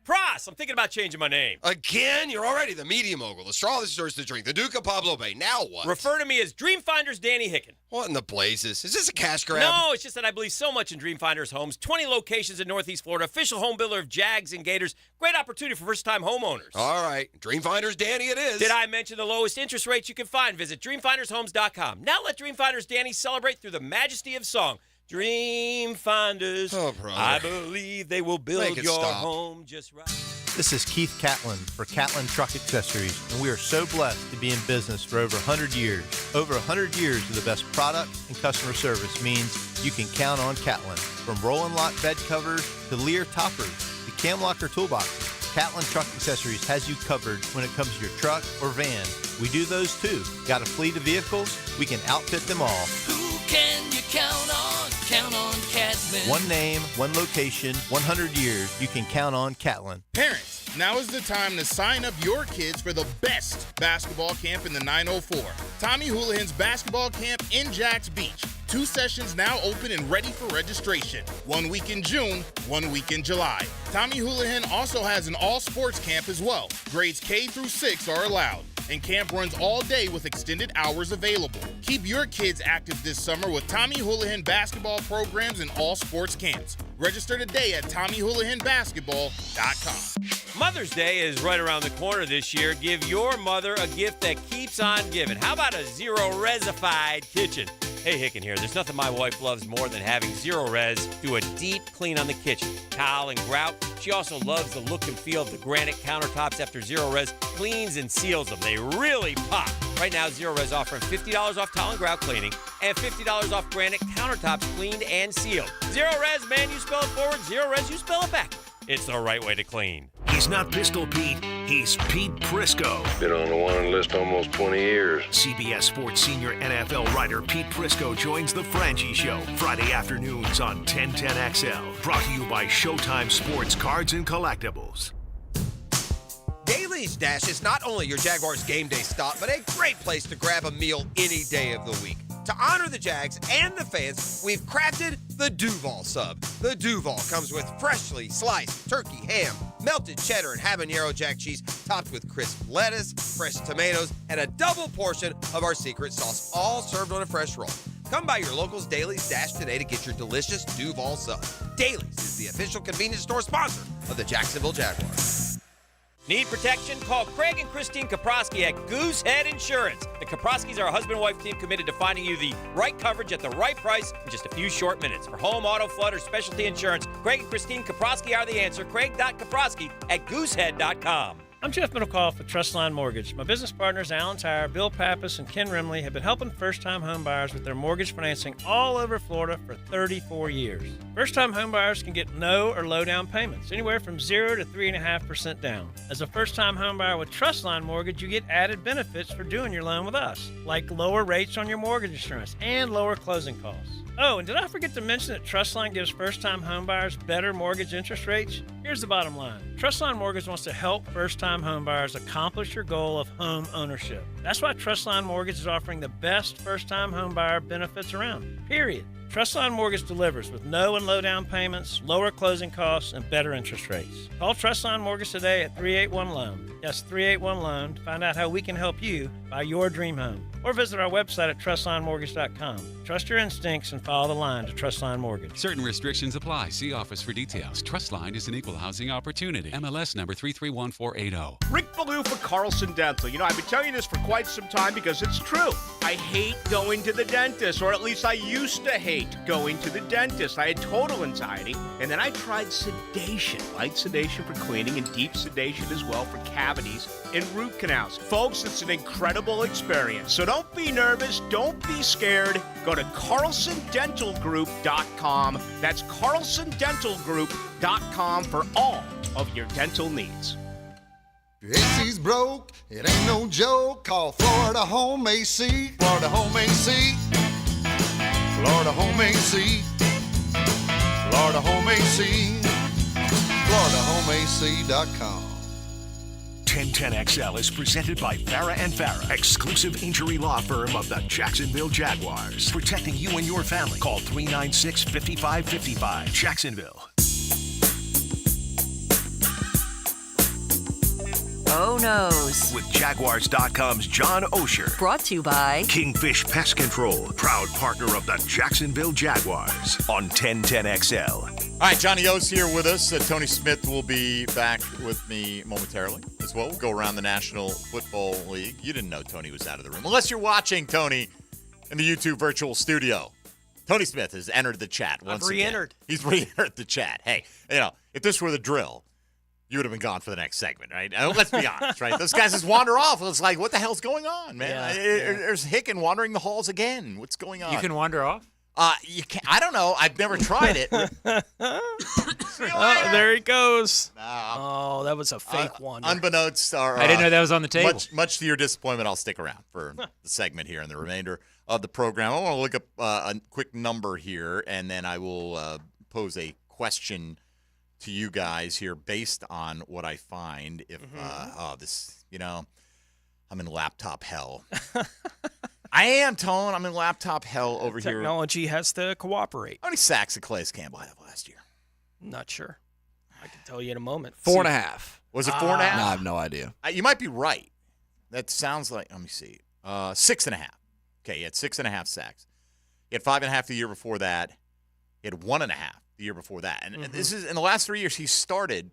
Pross, I'm thinking about changing my name. Again? You're already the media mogul, the straw that stirs the drink, the Duke of Pablo Bay. Now what? Refer to me as Dreamfinders Danny Hicken. What in the blazes? Is this a cash grab? No, it's just that I believe so much in Dreamfinders Homes. 20 locations in Northeast Florida, official home builder of Jags and Gators. Great opportunity for first-time homeowners. All right, Dreamfinders Danny it is. Did I mention the lowest interest rates you can find? Visit DreamfindersHomes.com. Now let Dreamfinders Danny celebrate through the majesty of song. Dreamfinders, I believe they will build your home just right. This is Keith Catlin for Catlin Truck Accessories, and we are so blessed to be in business for over 100 years. Over 100 years of the best product and customer service means you can count on Catlin. From Roll-and Lock bed covers to Lear toppers to Cam Locker toolboxes, Catlin Truck Accessories has you covered when it comes to your truck or van. We do those too. Got a fleet of vehicles? We can outfit them all. Who can you count on? Count on Catlin. One name, one location, 100 years. You can count on Catlin. Parents, now is the time to sign up your kids for the best basketball camp in the 904. Tommy Houlihan's basketball camp in Jax Beach. 2 sessions now open and ready for registration. 1 week in June, 1 week in July. Tommy Houlihan also has an all-sports camp as well. Grades K through 6 are allowed. and camp runs all day with extended hours available. Keep your kids active this summer with Tommy Houlihan basketball programs and all sports camps. Register today at TommyHoulihanBasketball.com. Mother's Day is right around the corner this year. Give your mother a gift that keeps on giving. How about a zero-resified kitchen? Hey, Hicken here. There's nothing my wife loves more than having Zero Res do a deep clean on the kitchen. Towel and grout. She also loves the look and feel of the granite countertops after Zero Res cleans and seals them. They really pop. Right now, Zero Res offering $50 off towel and grout cleaning and $50 off granite countertops cleaned and sealed. Zero Res, man, you spell it forward. Zero Res, you spell it back. It's the right way to clean. He's not Pistol Pete, he's Pete Prisco. Been on the wanted list almost 20 years. CBS Sports senior NFL writer Pete Prisco joins the Frangie Show Friday afternoons on 1010XL. Brought to you by Showtime Sports Cards and Collectibles. Daly's Dash is not only your Jaguars game day stop, but a great place to grab a meal any day of the week. To honor the Jags and the fans, we've crafted the Duval Sub. The Duval comes with freshly sliced turkey, ham, melted cheddar, and habanero jack cheese, topped with crisp lettuce, fresh tomatoes, and a double portion of our secret sauce, all served on a fresh roll. Come by your local's Daly's Dash today to get your delicious Duval Sub. Daly's is the official convenience store sponsor of the Jacksonville Jaguars. Need protection? Call Craig and Christine Kaprosky at Goosehead Insurance. The Kaproskys are a husband-wife team committed to finding you the right coverage at the right price in just a few short minutes. For home, auto, flood, or specialty insurance, Craig and Christine Kaprosky are the answer. Craig.Kaprosky at Goosehead.com. I'm Jeff Middlecoff with Trustline Mortgage. My business partners, Alan Tyre, Bill Pappas, and Ken Rimley, have been helping first-time homebuyers with their mortgage financing all over Florida for 34 years. First-time homebuyers can get no or low down payments, anywhere from 0 to 3.5% down. As a first-time homebuyer with Trustline Mortgage, you get added benefits for doing your loan with us, like lower rates on your mortgage insurance and lower closing costs. Oh, and did I forget to mention that Trustline gives first-time homebuyers better mortgage interest rates? Here's the bottom line. Trustline Mortgage wants to help first-time homebuyers accomplish your goal of home ownership. That's why Trustline Mortgage is offering the best first-time homebuyer benefits around, period. Trustline Mortgage delivers with no and low down payments, lower closing costs, and better interest rates. Call Trustline Mortgage today at 381-LOAN. Yes, 381-LOAN to find out how we can help you buy your dream home. Or visit our website at trustlinemortgage.com. Trust your instincts and follow the line to Trustline Mortgage. Certain restrictions apply. See office for details. Trustline is an equal housing opportunity. MLS number 331480. Rick Ballou for Carlson Dental. You know, I've been telling you this for quite some time because it's true. I hate going to the dentist, or at least I used to hate going to the dentist. I had total anxiety, and then I tried sedation. Light sedation for cleaning and deep sedation as well for cavities and root canals. Folks, it's an incredible experience. So don't be nervous. Don't be scared. Go to CarlsonDentalGroup.com. That's CarlsonDentalGroup.com for all of your dental needs. Your AC's broke, it ain't no joke. Call Florida Home AC. Florida Home AC. Florida Home AC. Florida Home AC. FloridaHomeAC.com. 1010XL is presented by Farah & Farah, exclusive injury law firm of the Jacksonville Jaguars. Protecting you and your family. Call 396-5555. Jacksonville. Oh No's with Jaguars.com's John Osher. Brought to you by Kingfish Pest Control, proud partner of the Jacksonville Jaguars on 1010XL. All right, Johnny O's here with us. Tony Smith will be back with me momentarily as well. We'll go around the National Football League. You didn't know Tony was out of the room, unless you're watching Tony in the YouTube virtual studio. Tony Smith has entered the chat once again. re-entered. He's re-entered the chat. Hey, you know, if this were the drill, you would have been gone for the next segment, right? Let's be honest, right? Those guys just wander off. It's like, what the hell's going on, man? Yeah, There's Hicken wandering the halls again. What's going on? You can wander off? You can. I don't know. I've never tried it. Oh, there he goes. Oh, that was a fake one. Unbeknownst, I didn't know that was on the table. Much to your disappointment, I'll stick around for the segment here and the remainder of the program. I want to look up a quick number here, and then I will pose a question to you guys here based on what I find. If I'm in laptop hell. I am, Tone. I'm in laptop hell over here. Technology has to cooperate. How many sacks did Calais Campbell have last year? Not sure. I can tell you in a moment. 4.5. Was it 4.5? No, I have no idea. You might be right. that sounds like, let me see, 6.5. Okay, he had 6.5 sacks. He had 5.5 the year before that. He had 1.5 the year before that. And this is, in the last 3 years, he's started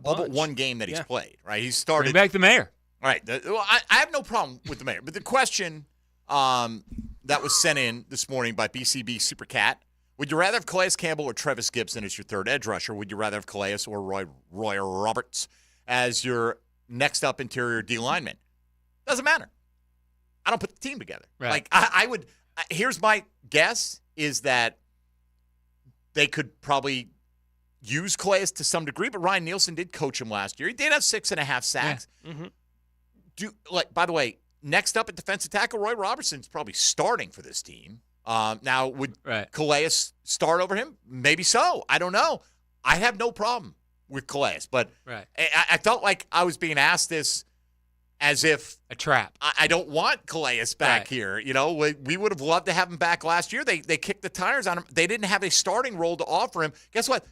all but one game that he's played, right? He's started. Bring back the mayor. All right. I have no problem with the mayor. But the question that was sent in this morning by BCB Supercat, would you rather have Calais Campbell or Travis Gibson as your third edge rusher? Would you rather have Calais or Roy Roberts as your next up interior D lineman? Doesn't matter. I don't put the team together. Right. Like, I would – here's my guess is that they could probably use Calais to some degree, but Ryan Nielsen did coach him last year. He did have 6.5 sacks. Yeah. By the way, next up at defensive tackle, Roy Robertson's probably starting for this team. Now, would Calais start over him? Maybe so. I don't know. I have no problem with Calais, but I felt like I was being asked this as if a trap. I don't want Calais back here. You know, we would have loved to have him back last year. They kicked the tires on him. They didn't have a starting role to offer him. Guess what?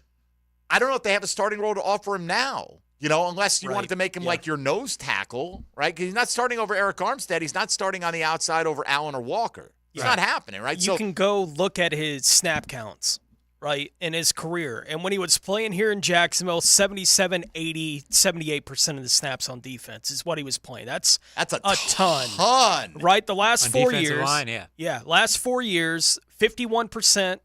I don't know if they have a starting role to offer him now. You know, unless you wanted to make him like your nose tackle, right? Because he's not starting over Eric Armstead. He's not starting on the outside over Allen or Walker. It's not happening, right? You can go look at his snap counts, right, in his career. And when he was playing here in Jacksonville, 77, 80, 78% of the snaps on defense is what he was playing. That's a ton. Right? The last on 4 defensive years. Line, yeah, last 4 years, 51%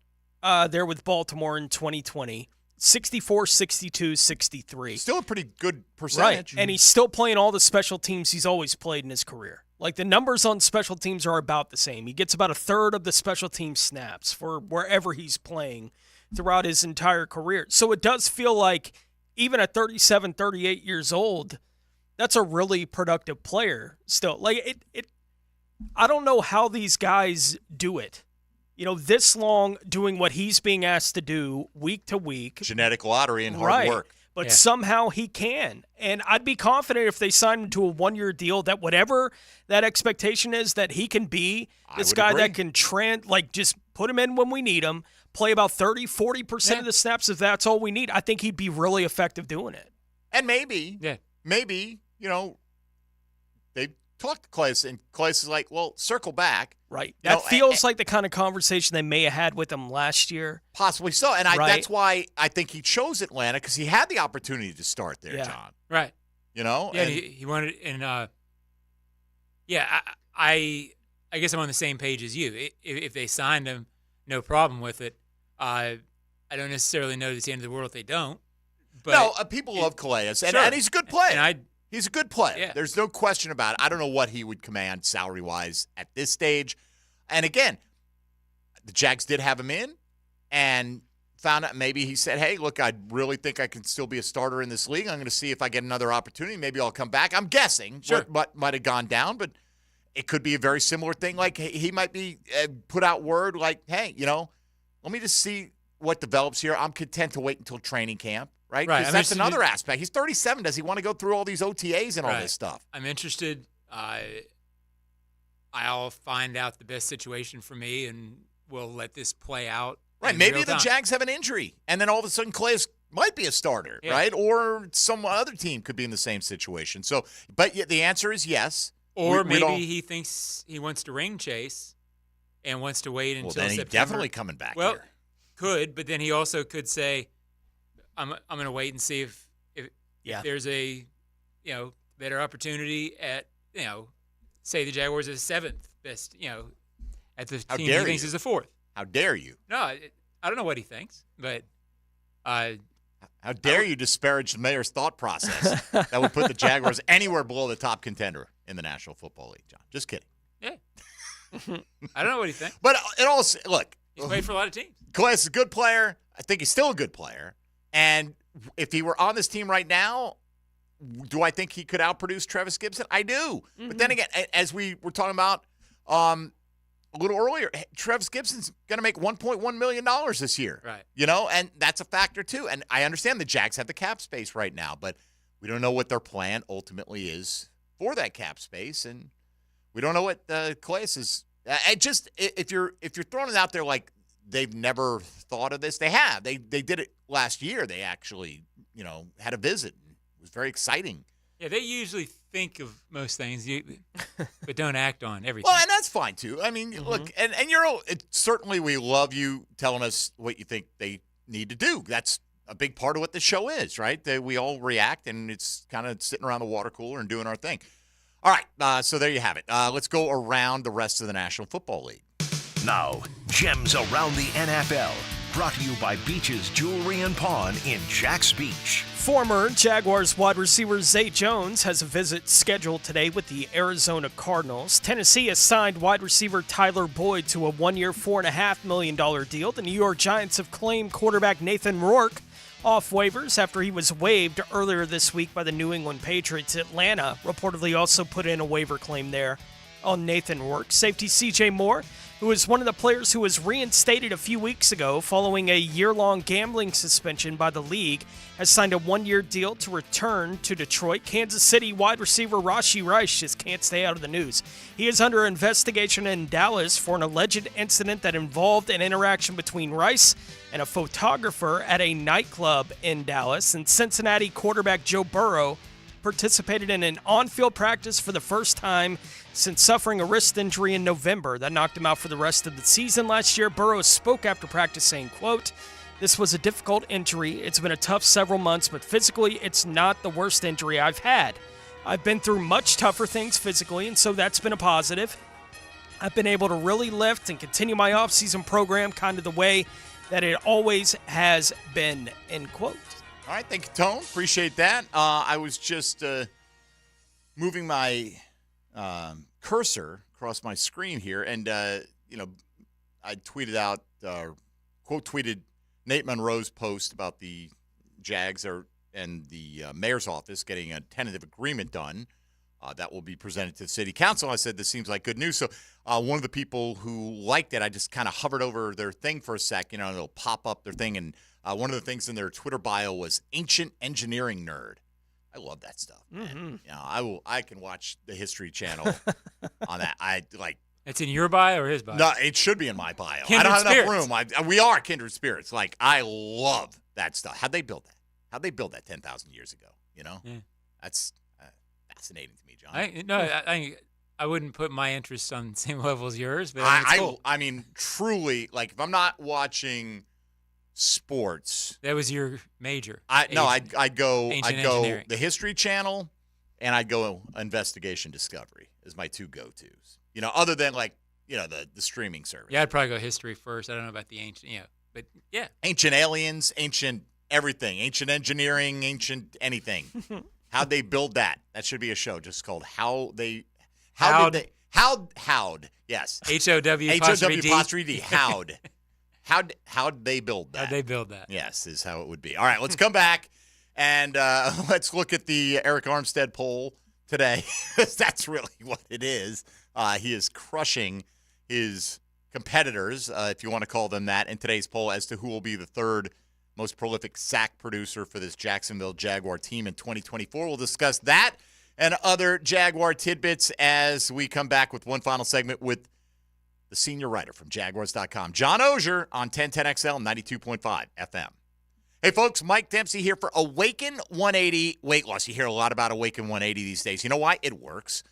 there with Baltimore in 2020. 64, 62, 63. Still a pretty good percentage. Right, and he's still playing all the special teams he's always played in his career. Like, the numbers on special teams are about the same. He gets about a third of the special team snaps for wherever he's playing throughout his entire career. So it does feel like, even at 37, 38 years old, that's a really productive player still. Like, I don't know how these guys do it. You know, this long doing what he's being asked to do week to week. Genetic lottery and hard work. But somehow he can. And I'd be confident if they signed him to a one-year deal that whatever that expectation is, that he can be this guy that can just put him in when we need him, play about 30, 40% of the snaps if that's all we need. I think he'd be really effective doing it. And maybe, you know, they talked to Calais, and Calais is like, well, circle back. Right. That feels like the kind of conversation they may have had with him last year. Possibly so. And that's why I think he chose Atlanta, because he had the opportunity to start there, John. Right. You know? Yeah, he wanted – and, I guess I'm on the same page as you. If they signed him, no problem with it. I don't necessarily know it's the end of the world if they don't. But no, people love Calais, and he's a good player. He's a good player. Yeah. There's no question about it. I don't know what he would command salary-wise at this stage. And again, the Jags did have him in and found out maybe he said, hey, look, I really think I can still be a starter in this league. I'm going to see if I get another opportunity. Maybe I'll come back. I'm guessing what might have gone down, but it could be a very similar thing. Like, he might be put out word like, hey, you know, let me just see what develops here. I'm content to wait until training camp. Right? Because that's another aspect. He's 37. Does he want to go through all these OTAs and all this stuff? I'm interested. I'll find out the best situation for me, and we'll let this play out. Right. Maybe the Jags have an injury, and then all of a sudden Calais might be a starter, right? Or some other team could be in the same situation. So, but the answer is yes. Or maybe he thinks he wants to ring chase and wants to wait until September. Then he's definitely coming back here. Could, but then he also could say, I'm going to wait and see if there's a better opportunity at say the Jaguars are the seventh best at the team he thinks is the fourth. How dare you? No, I don't know what he thinks, but how dare you disparage the mayor's thought process that would put the Jaguars anywhere below the top contender in the National Football League, John? Just kidding. Yeah, I don't know what he thinks, but it also he's played for a lot of teams. Calais is a good player. I think he's still a good player. And if he were on this team right now, do I think he could outproduce Travis Gibson? I do. Mm-hmm. But then again, as we were talking about a little earlier, Travis Gibson's going to make $1.1 million this year. Right. You know, and that's a factor too. And I understand the Jags have the cap space right now, but we don't know what their plan ultimately is for that cap space. And we don't know what Calais is. If you're throwing it out there like they've never thought of this, they have. They did it last year. They actually, had a visit. It was very exciting Yeah, they usually think of most things, but don't act on everything. Well, and that's fine too. I mean, look, and certainly we love you telling us what you think they need to do. That's a big part of what the show is, right? That we all react, and it's kind of sitting around the water cooler and doing our thing. All right, so there you have it. Let's go around the rest of the National Football League. Now, Gems Around the NFL, brought to you by Beach's Jewelry and Pawn in Jax Beach. Former Jaguars wide receiver Zay Jones has a visit scheduled today with the Arizona Cardinals. Tennessee has signed wide receiver Tyler Boyd to a 1-year, $4.5 million deal. The New York Giants have claimed quarterback Nathan Rourke off waivers after he was waived earlier this week by the New England Patriots. Atlanta reportedly also put in a waiver claim there on Nathan Rourke. Safety C.J. Moore, who is one of the players who was reinstated a few weeks ago following a year-long gambling suspension by the league, has signed a 1-year deal to return to Detroit. Kansas City wide receiver Rashee Rice just can't stay out of the news. He is under investigation in Dallas for an alleged incident that involved an interaction between Rice and a photographer at a nightclub in Dallas. And Cincinnati quarterback Joe Burrow participated in an on-field practice for the first time since suffering a wrist injury in November. That knocked him out for the rest of the season last year. Burrow spoke after practice saying, quote, "This was a difficult injury. It's been a tough several months, but physically it's not the worst injury I've had. I've been through much tougher things physically, and so that's been a positive. I've been able to really lift and continue my off-season program kind of the way that it always has been," end quote. All right, thank you, Tone. Appreciate that. I was just moving my cursor across my screen here, and I tweeted out, quote tweeted Nate Monroe's post about the Jags and the mayor's office getting a tentative agreement done that will be presented to the city council. I said this seems like good news. So one of the people who liked it, I just kind of hovered over their thing for a sec, and it'll pop up their thing, and one of the things in their Twitter bio was ancient engineering nerd. I love that stuff. Mm-hmm. I can watch the History Channel on that. It's in your bio or his bio? No, it should be in my bio. Kindred I don't have spirits. enough room. We are kindred spirits. Like, I love that stuff. How'd they build that? How'd they build that 10,000 years ago? Yeah. That's fascinating to me, John. I wouldn't put my interests on the same level as yours, but it's cool. I mean, truly, like, if I'm not watching sports, that was your major. I'd go engineering. The History Channel, and I'd go Investigation Discovery as my two go-tos. Other than the streaming service. Yeah, I'd probably go history first. I don't know about the ancient, but yeah, ancient aliens, ancient everything, ancient engineering, ancient anything. How'd they build that? That should be a show just called How'd. Yes. HOW apostrophe D. How'd. How'd they build that? How'd they build that? Yes, is how it would be. All right, let's come back and let's look at the Eric Armstead poll today. That's really what it is. He is crushing his competitors, if you want to call them that, in today's poll as to who will be the third most prolific sack producer for this Jacksonville Jaguar team in 2024. We'll discuss that and other Jaguar tidbits as we come back with one final segment with the senior writer from Jaguars.com, John Ogier, on 1010XL 92.5 FM. Hey, folks, Mike Dempsey here for Awaken 180 Weight Loss. You hear a lot about Awaken 180 these days. You know why? It works.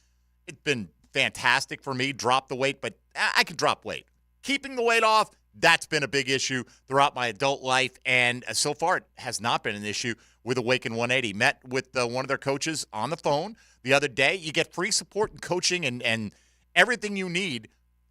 It's been fantastic for me. Drop the weight, but I can drop weight. Keeping the weight off, that's been a big issue throughout my adult life, and so far it has not been an issue with Awaken 180. Met with one of their coaches on the phone the other day. You get free support and coaching and everything you need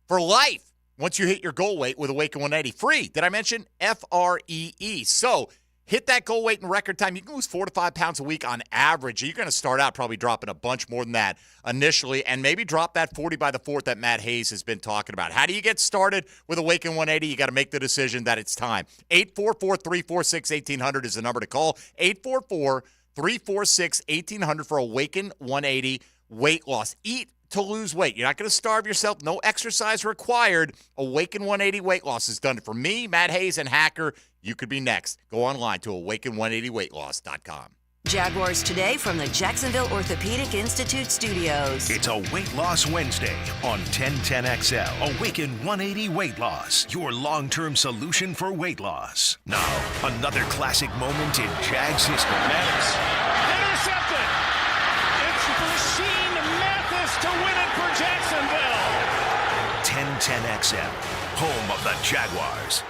for life once you hit your goal weight with Awaken 180. Free. Did I mention? FREE. So hit that goal weight in record time. You can lose 4 to 5 pounds a week on average. You're going to start out probably dropping a bunch more than that initially, and maybe drop that 40 by the 4th that Matt Hayes has been talking about. How do you get started with Awaken 180? You got to make the decision that it's time. 844-346-1800 is the number to call. 844-346-1800 for Awaken 180 weight loss. Eat to lose weight. You're not going to starve yourself. No exercise required. Awaken 180 weight loss has done it for me, Matt Hayes, and Hacker. You could be next. Go online to awaken180weightloss.com. Jaguars Today from the Jacksonville Orthopedic Institute studios. It's a Weight Loss Wednesday on 1010XL. Awaken 180 Weight Loss, your long-term solution for weight loss. Now, another classic moment in Jags history. Intercepted. pass to win it for Jacksonville. 1010XM, home of the Jaguars.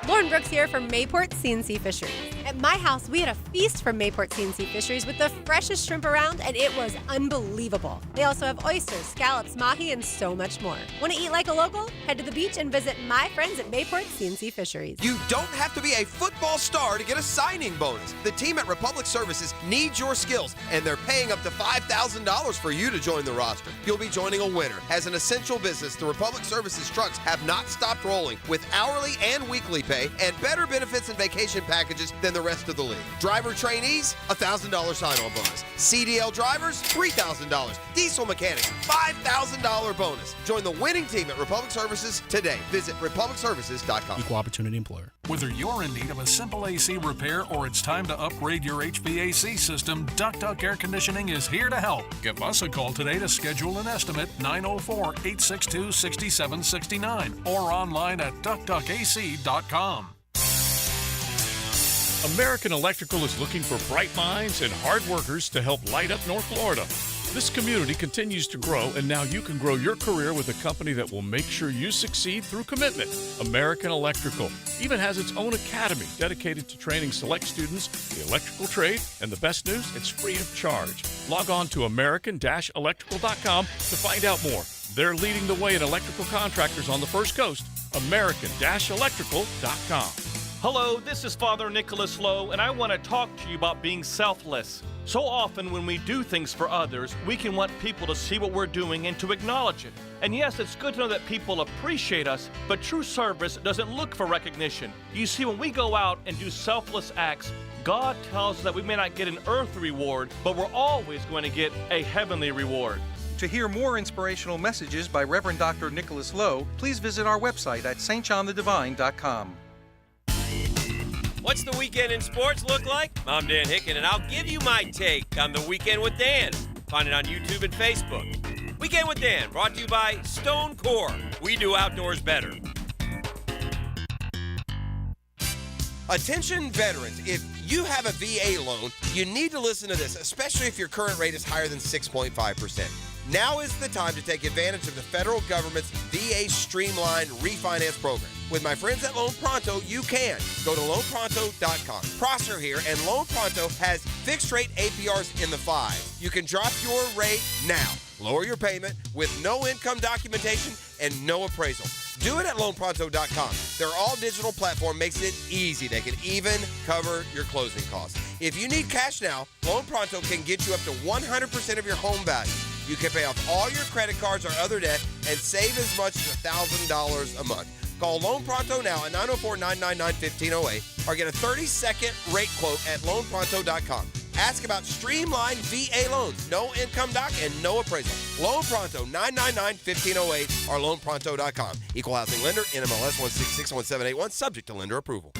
Lauren Brooks here from Mayport CNC Fisheries. At my house, we had a feast from Mayport CNC Fisheries with the freshest shrimp around, and it was unbelievable. They also have oysters, scallops, mahi, and so much more. Want to eat like a local? Head to the beach and visit my friends at Mayport CNC Fisheries. You don't have to be a football star to get a signing bonus. The team at Republic Services needs your skills, and they're paying up to $5,000 for you to join the roster. You'll be joining a winner. As an essential business, the Republic Services trucks have not stopped rolling with hourly and weekly pay and better benefits and vacation packages than the rest of the league. Driver trainees, $1,000 sign-on bonus. CDL drivers, $3,000. Diesel mechanics, $5,000 bonus. Join the winning team at Republic Services today. Visit republicservices.com. Equal opportunity employer. Whether you're in need of a simple AC repair or it's time to upgrade your HVAC system, Duck Air Conditioning is here to help. Give us a call today to schedule an estimate, 904-862-6769, or online at duckac.com. American Electrical is looking for bright minds and hard workers to help light up North Florida. This community continues to grow, and now you can grow your career with a company that will make sure you succeed through commitment. American Electrical even has its own academy dedicated to training select students, the electrical trade, and the best news, it's free of charge. Log on to american-electrical.com to find out more. They're leading the way in electrical contractors on the First Coast. American-electrical.com. Hello, this is Father Nicholas Lowe, and I want to talk to you about being selfless. So often when we do things for others, we can want people to see what we're doing and to acknowledge it. And yes, it's good to know that people appreciate us, but true service doesn't look for recognition. You see, when we go out and do selfless acts, God tells us that we may not get an earthly reward, but we're always going to get a heavenly reward. To hear more inspirational messages by Reverend Dr. Nicholas Lowe, please visit our website at stjohnthedivine.com. What's the weekend in sports look like? I'm Dan Hicken, and I'll give you my take on the Weekend with Dan. Find it on YouTube and Facebook. Weekend with Dan, brought to you by Stone Core. We do outdoors better. Attention veterans, if you have a VA loan, you need to listen to this, especially if your current rate is higher than 6.5%. Now is the time to take advantage of the federal government's VA Streamlined Refinance Program. With my friends at Loan Pronto, you can. Go to loanpronto.com. Prosser here, and Loan Pronto has fixed rate APRs in the 5s. You can drop your rate now. Lower your payment with no income documentation and no appraisal. Do it at loanpronto.com. Their all-digital platform makes it easy. They can even cover your closing costs. If you need cash now, Loan Pronto can get you up to 100% of your home value. You can pay off all your credit cards or other debt and save as much as $1,000 a month. Call Loan Pronto now at 904-999-1508 or get a 30-second rate quote at loanpronto.com. Ask about streamlined VA loans, no income doc, and no appraisal. Loan Pronto, 999-1508 or loanpronto.com. Equal housing lender, NMLS 1661781, subject to lender approval.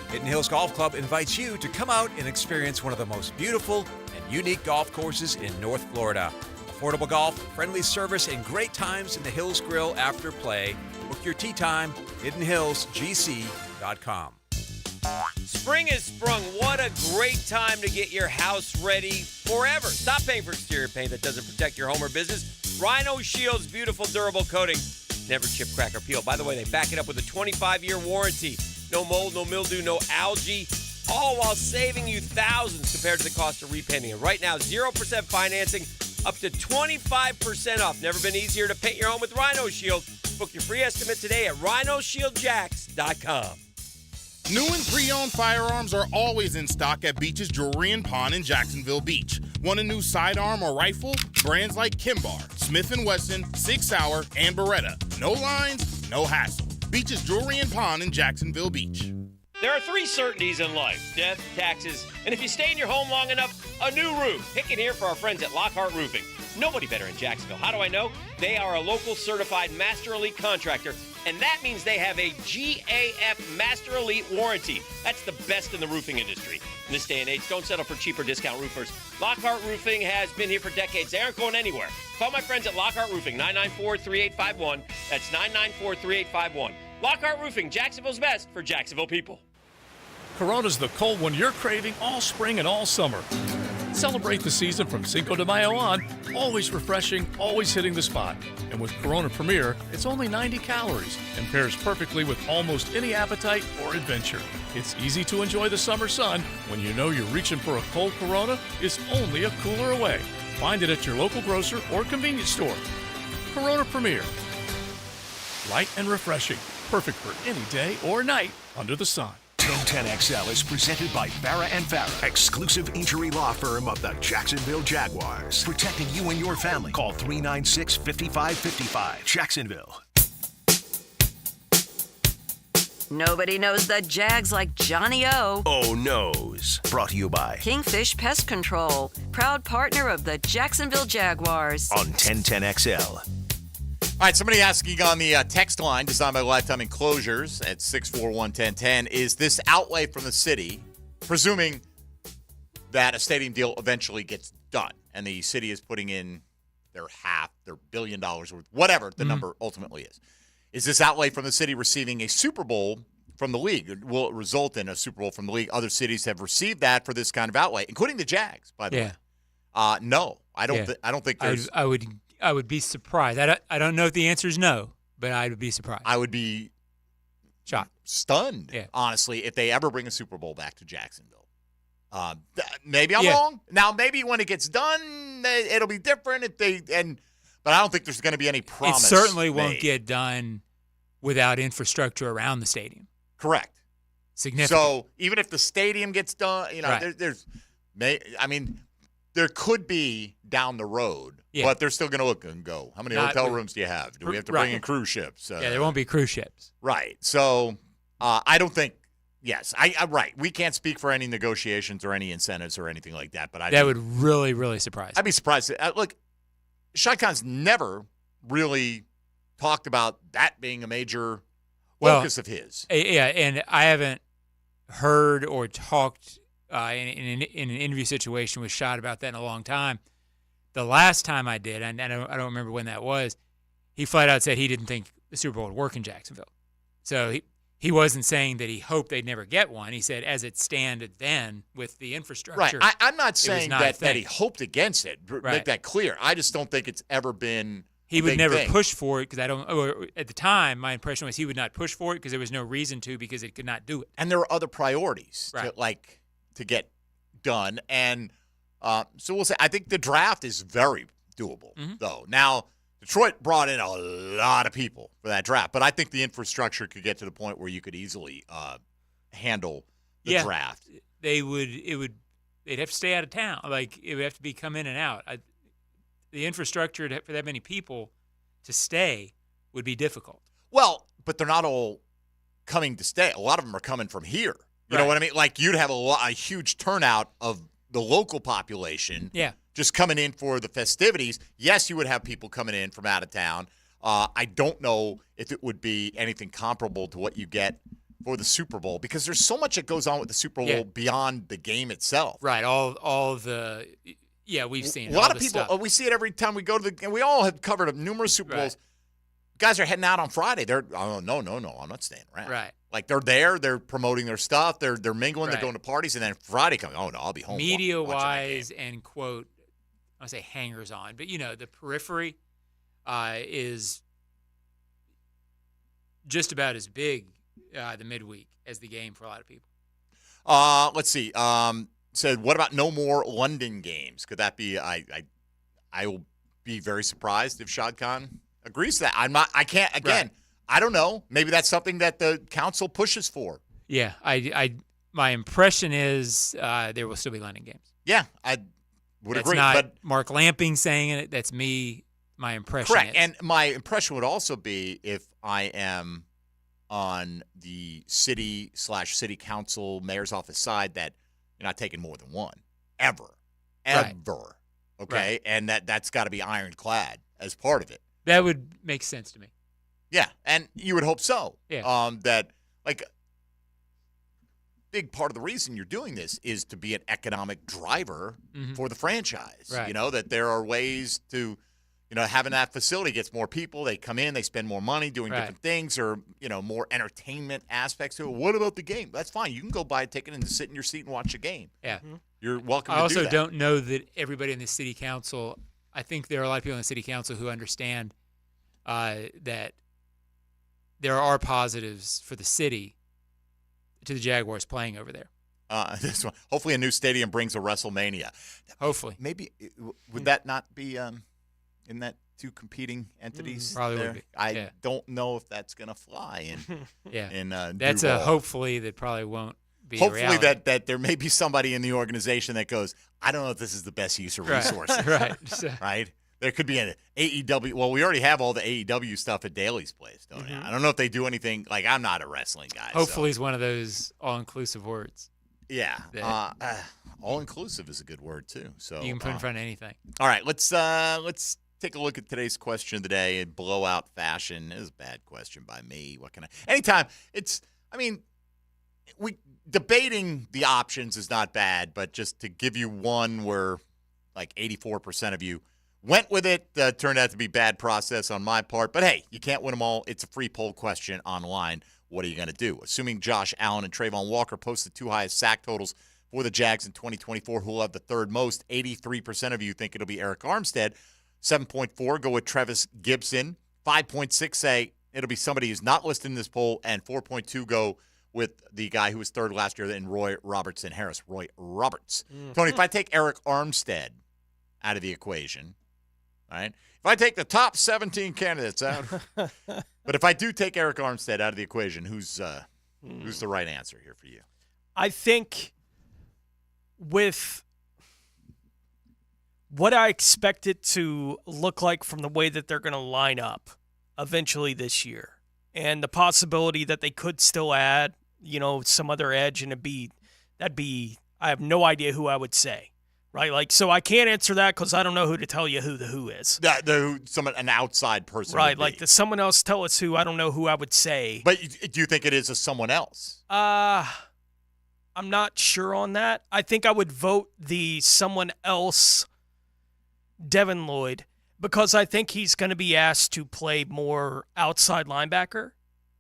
Hidden Hills Golf Club invites you to come out and experience one of the most beautiful and unique golf courses in North Florida. Affordable golf, friendly service, and great times in the Hills Grill after play. Book your tee time, hiddenhillsgc.com. Spring has sprung. What a great time to get your house ready forever. Stop paying for exterior paint that doesn't protect your home or business. Rhino Shield's beautiful durable coating never chip, crack, or peel. By the way, they back it up with a 25-year warranty. No mold, no mildew, no algae, all while saving you thousands compared to the cost of repainting it. Right now, 0% financing, up to 25% off. Never been easier to paint your home with Rhino Shield. Book your free estimate today at rhinoshieldjacks.com. New and pre-owned firearms are always in stock at Beach's Jewelry and Pawn in Jacksonville Beach. Want a new sidearm or rifle? Brands like Kimbar, Smith & Wesson, Sig Sauer, and Beretta. No lines, no hassle. Beach's Jewelry and Pawn in Jacksonville Beach. There are 3 certainties in life: death, taxes, and if you stay in your home long enough, a new roof. Hicken here for our friends at Lockhart Roofing. Nobody better in Jacksonville. How do I know? They are a local certified Master Elite contractor, and that means they have a GAF Master Elite warranty. That's the best in the roofing industry. In this day and age, don't settle for cheaper discount roofers. Lockhart Roofing has been here for decades. They aren't going anywhere. Call my friends at Lockhart Roofing, 994-3851. That's 994-3851. Lockhart Roofing, Jacksonville's best for Jacksonville people. Corona's the cold one you're craving all spring and all summer. Celebrate the season from Cinco de Mayo on, always refreshing, always hitting the spot. And with Corona Premier, it's only 90 calories and pairs perfectly with almost any appetite or adventure. It's easy to enjoy the summer sun when you know you're reaching for a cold Corona is only a cooler away. Find it at your local grocer or convenience store. Corona Premier. Light and refreshing, perfect for any day or night under the sun. 1010XL is presented by Farah and Farah, exclusive injury law firm of the Jacksonville Jaguars. Protecting you and your family. Call 396-5555. Jacksonville. Nobody knows the Jags like Johnny O. Oh No's. Brought to you by Kingfish Pest Control, proud partner of the Jacksonville Jaguars. on 1010XL. All right, somebody asking on the text line designed by Lifetime Enclosures at 641-1010, is this outlay from the city, presuming that a stadium deal eventually gets done and the city is putting in their $500 million worth, whatever the number ultimately is this outlay from the city receiving a Super Bowl from the league? Will it result in a Super Bowl from the league? Other cities have received that for this kind of outlay, including the Jags, by the way. No, I don't think there's... I would be surprised. I don't know if the answer is no, but I would be surprised. I would be shocked, stunned, honestly, if they ever bring a Super Bowl back to Jacksonville. Maybe I'm wrong. Now, maybe when it gets done, it'll be different. But I don't think there's going to be any promise. It certainly won't get done without infrastructure around the stadium. Correct. Significant. So even if the stadium gets done, there could be down the road, but they're still going to look and go, how many hotel rooms do you have? Do we have to bring in cruise ships? There won't be cruise ships. Right. So I don't think, I'm right. We can't speak for any negotiations or any incentives or anything like that. But that would really, really surprise me. I'd be surprised. Look, Shad Khan's never really talked about that being a major focus of his. Yeah, and I haven't heard or talked in an interview situation with Shad about that in a long time. The last time I did, and I don't remember when that was, he flat out said he didn't think the Super Bowl would work in Jacksonville. So he wasn't saying that he hoped they'd never get one. He said as it standed then with the infrastructure. Right. I'm not saying that he hoped against it. Make that clear. I just don't think it's ever been He would never push for it because at the time, my impression was he would not push for it because there was no reason to because it could not do it. And there were other priorities to get done. And so we'll say, I think the draft is very doable, though. Now, Detroit brought in a lot of people for that draft, but I think the infrastructure could get to the point where you could easily handle the draft. They'd have to stay out of town. Like, it would have to be come in and out. The infrastructure for that many people to stay would be difficult. Well, but they're not all coming to stay. A lot of them are coming from here. You know what I mean? Like, you'd have a huge turnout of the local population just coming in for the festivities. Yes, you would have people coming in from out of town. I don't know if it would be anything comparable to what you get for the Super Bowl because there's so much that goes on with the Super Bowl beyond the game itself. Right. All the we've seen a lot of people. We see it every time we go to and we all have covered numerous Super Bowls. Guys are heading out on Friday. They're no, I'm not staying around. Right. Like they're there, they're promoting their stuff, they're mingling, they're going to parties, and then Friday comes. Oh no, I'll be home. Media wise and quote, I don't say hangers on, but the periphery is just about as big the midweek as the game for a lot of people. Let's see. Said, what about no more London games? Could that be? I will be very surprised if Shad Khan agrees to that. I'm not. I can't. Again, I don't know. Maybe that's something that the council pushes for. Yeah, my impression is there will still be London games. Yeah, I would agree. Not but Mark Lamping saying it. That's me. My impression. Correct. Is. And my impression would also be if I am on the city council mayor's office side that you're not taking more than one ever. Okay, and that's got to be ironclad as part of it. That would make sense to me. Yeah, and you would hope so. Yeah. That big part of the reason you're doing this is to be an economic driver for the franchise. Right. That there are ways to having that facility gets more people. They come in, they spend more money doing different things, or more entertainment aspects to it. What about the game? That's fine. You can go buy a ticket and sit in your seat and watch the game. Yeah, you're welcome. I to also do that. don't know that everybody in the city council. I think there are a lot of people in the city council who understand that there are positives for the city to the Jaguars playing over there. This one, hopefully, a new stadium brings a WrestleMania. Hopefully, maybe would that not be in that two competing entities? Probably there? would be. I don't know if that's gonna fly. In that's Duval. a hopefully that probably won't be. Hopefully a reality. that there may be somebody in the organization that goes, I don't know if this is the best use of resources. Right. There could be an AEW. Well, we already have all the AEW stuff at Daly's place, don't we? I don't know if they do anything. Like, I'm not a wrestling guy. Hopefully, it's one of those all-inclusive words. Yeah. All-inclusive is a good word, too. So you can put in front of anything. All right. Let's take a look at today's question of the day in blowout fashion. It was a bad question by me. What can I? Anytime. Debating the options is not bad, but just to give you one where like 84% of you went with it, turned out to be bad process on my part. But, hey, you can't win them all. It's a free poll question online. What are you going to do? Assuming Josh Allen and Trayvon Walker post the two highest sack totals for the Jags in 2024, who will have the third most, 83% of you think it'll be Eric Armstead. 7.4 go with Travis Gibson. 5.6 say it'll be somebody who's not listed in this poll. And 4.2 go with the guy who was third last year in Roy Roberts. Tony, if I take Eric Armstead out of the equation, all right? If I take the top 17 candidates out, but if I do take Eric Armstead out of the equation, who's the right answer here for you? I think with what I expect it to look like from the way that they're going to line up eventually this year, and the possibility that they could still add, some other edge, and I have no idea who I would say. Right, so I can't answer that because I don't know who to tell you who the who is. An outside person. Right, like does someone else tell us who? I don't know who I would say. But do you think it is someone else? I'm not sure on that. I think I would vote the someone else, Devin Lloyd, because I think he's going to be asked to play more outside linebacker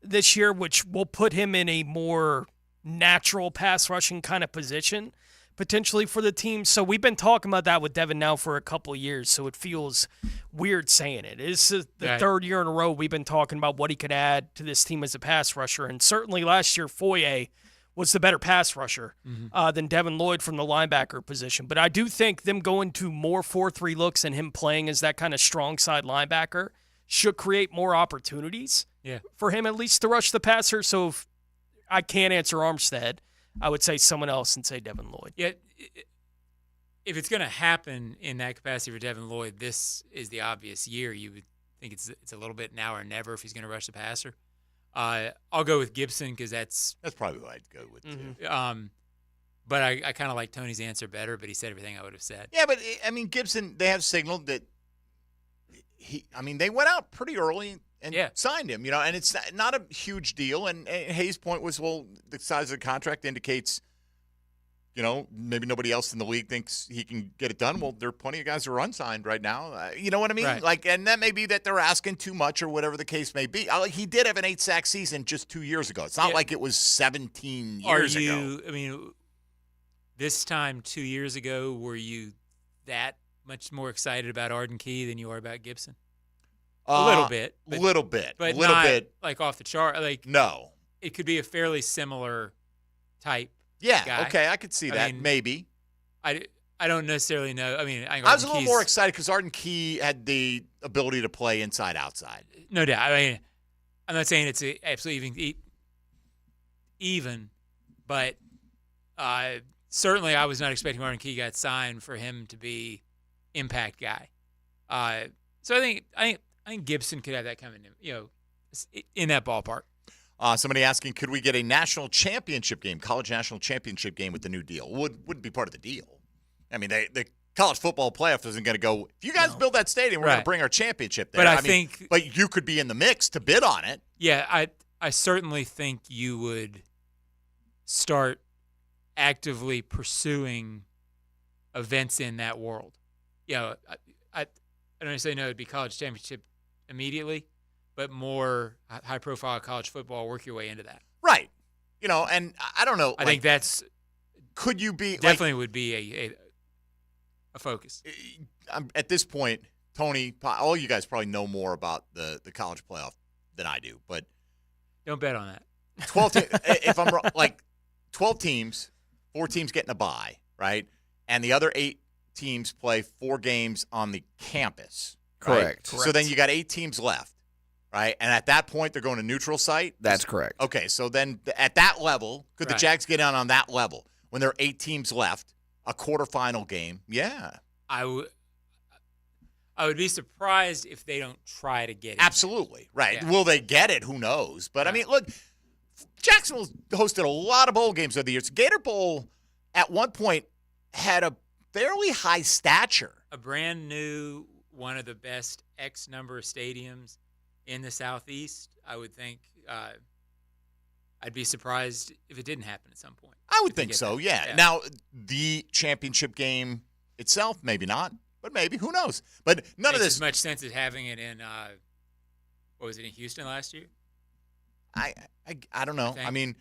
this year, which will put him in a more natural pass rushing kind of position potentially for the team. So we've been talking about that with Devin now for a couple of years, so it feels weird saying it. It's the third year in a row we've been talking about what he could add to this team as a pass rusher, and certainly last year Foye was the better pass rusher than Devin Lloyd from the linebacker position. But I do think them going to more 4-3 looks and him playing as that kind of strong side linebacker should create more opportunities for him at least to rush the passer. So if I can't answer Armstead, I would say someone else and say Devin Lloyd. Yeah, if it's going to happen in that capacity for Devin Lloyd, this is the obvious year. You would think it's a little bit now or never if he's going to rush the passer. I'll go with Gibson because that's probably what I'd go with too. But I kind of like Tony's answer better, but he said everything I would have said. Yeah, but Gibson, they have signaled that they went out pretty early and signed him, and it's not a huge deal. And Hayes' point was, well, the size of the contract indicates, maybe nobody else in the league thinks he can get it done. Well, there are plenty of guys who are unsigned right now. You know what I mean? Right. And that may be that they're asking too much or whatever the case may be. He did have an 8-sack season just 2 years ago. It's not like it was 17 years ago. This time 2 years ago, were you that much more excited about Arden Key than you are about Gibson? A little bit. But not like off the chart. No. It could be a fairly similar type guy. Okay, I could see that. Maybe. I don't necessarily know. I was a little more excited because Arden Key had the ability to play inside-outside. No doubt. I'm not saying it's absolutely even, but certainly I was not expecting Arden Key got signed for him to be impact guy. So I think Gibson could have that coming, in that ballpark. Somebody asking, could we get a national championship game, college national championship game with the new deal? Would be part of the deal. The college football playoff isn't going to go, if you guys build that stadium, we're going to bring our championship there. But but you could be in the mix to bid on it. Yeah, I certainly think you would start actively pursuing events in that world. I don't say no, it'd be college championship immediately, but more high-profile college football, work your way into that. Right. And I don't know. I think that's could you be definitely would be a focus. At this point, Tony, all you guys probably know more about the college playoff than I do, but don't bet on that. 12 if I'm wrong, 12 teams, 4 teams getting a bye, right? And the other 8 teams play 4 games on the campus. Correct. Right? So then you got 8 teams left, right? And at that point, they're going to neutral site? That's correct. Okay, so then at that level, could the Jags get on that level when there are 8 teams left, a quarterfinal game? Yeah. I would be surprised if they don't try to get it. Absolutely. Right. Yeah. Will they get it? Who knows? But, I mean, look, Jacksonville's hosted a lot of bowl games over the years. Gator Bowl, at one point, had a fairly high stature. A brand new, one of the best X number of stadiums in the Southeast. I would think I'd be surprised if it didn't happen at some point. I would think so, yeah. Now, the championship game itself, maybe not, but maybe. Who knows? But none of this. As much sense as having it in, what was it, in Houston last year? I don't know. I mean,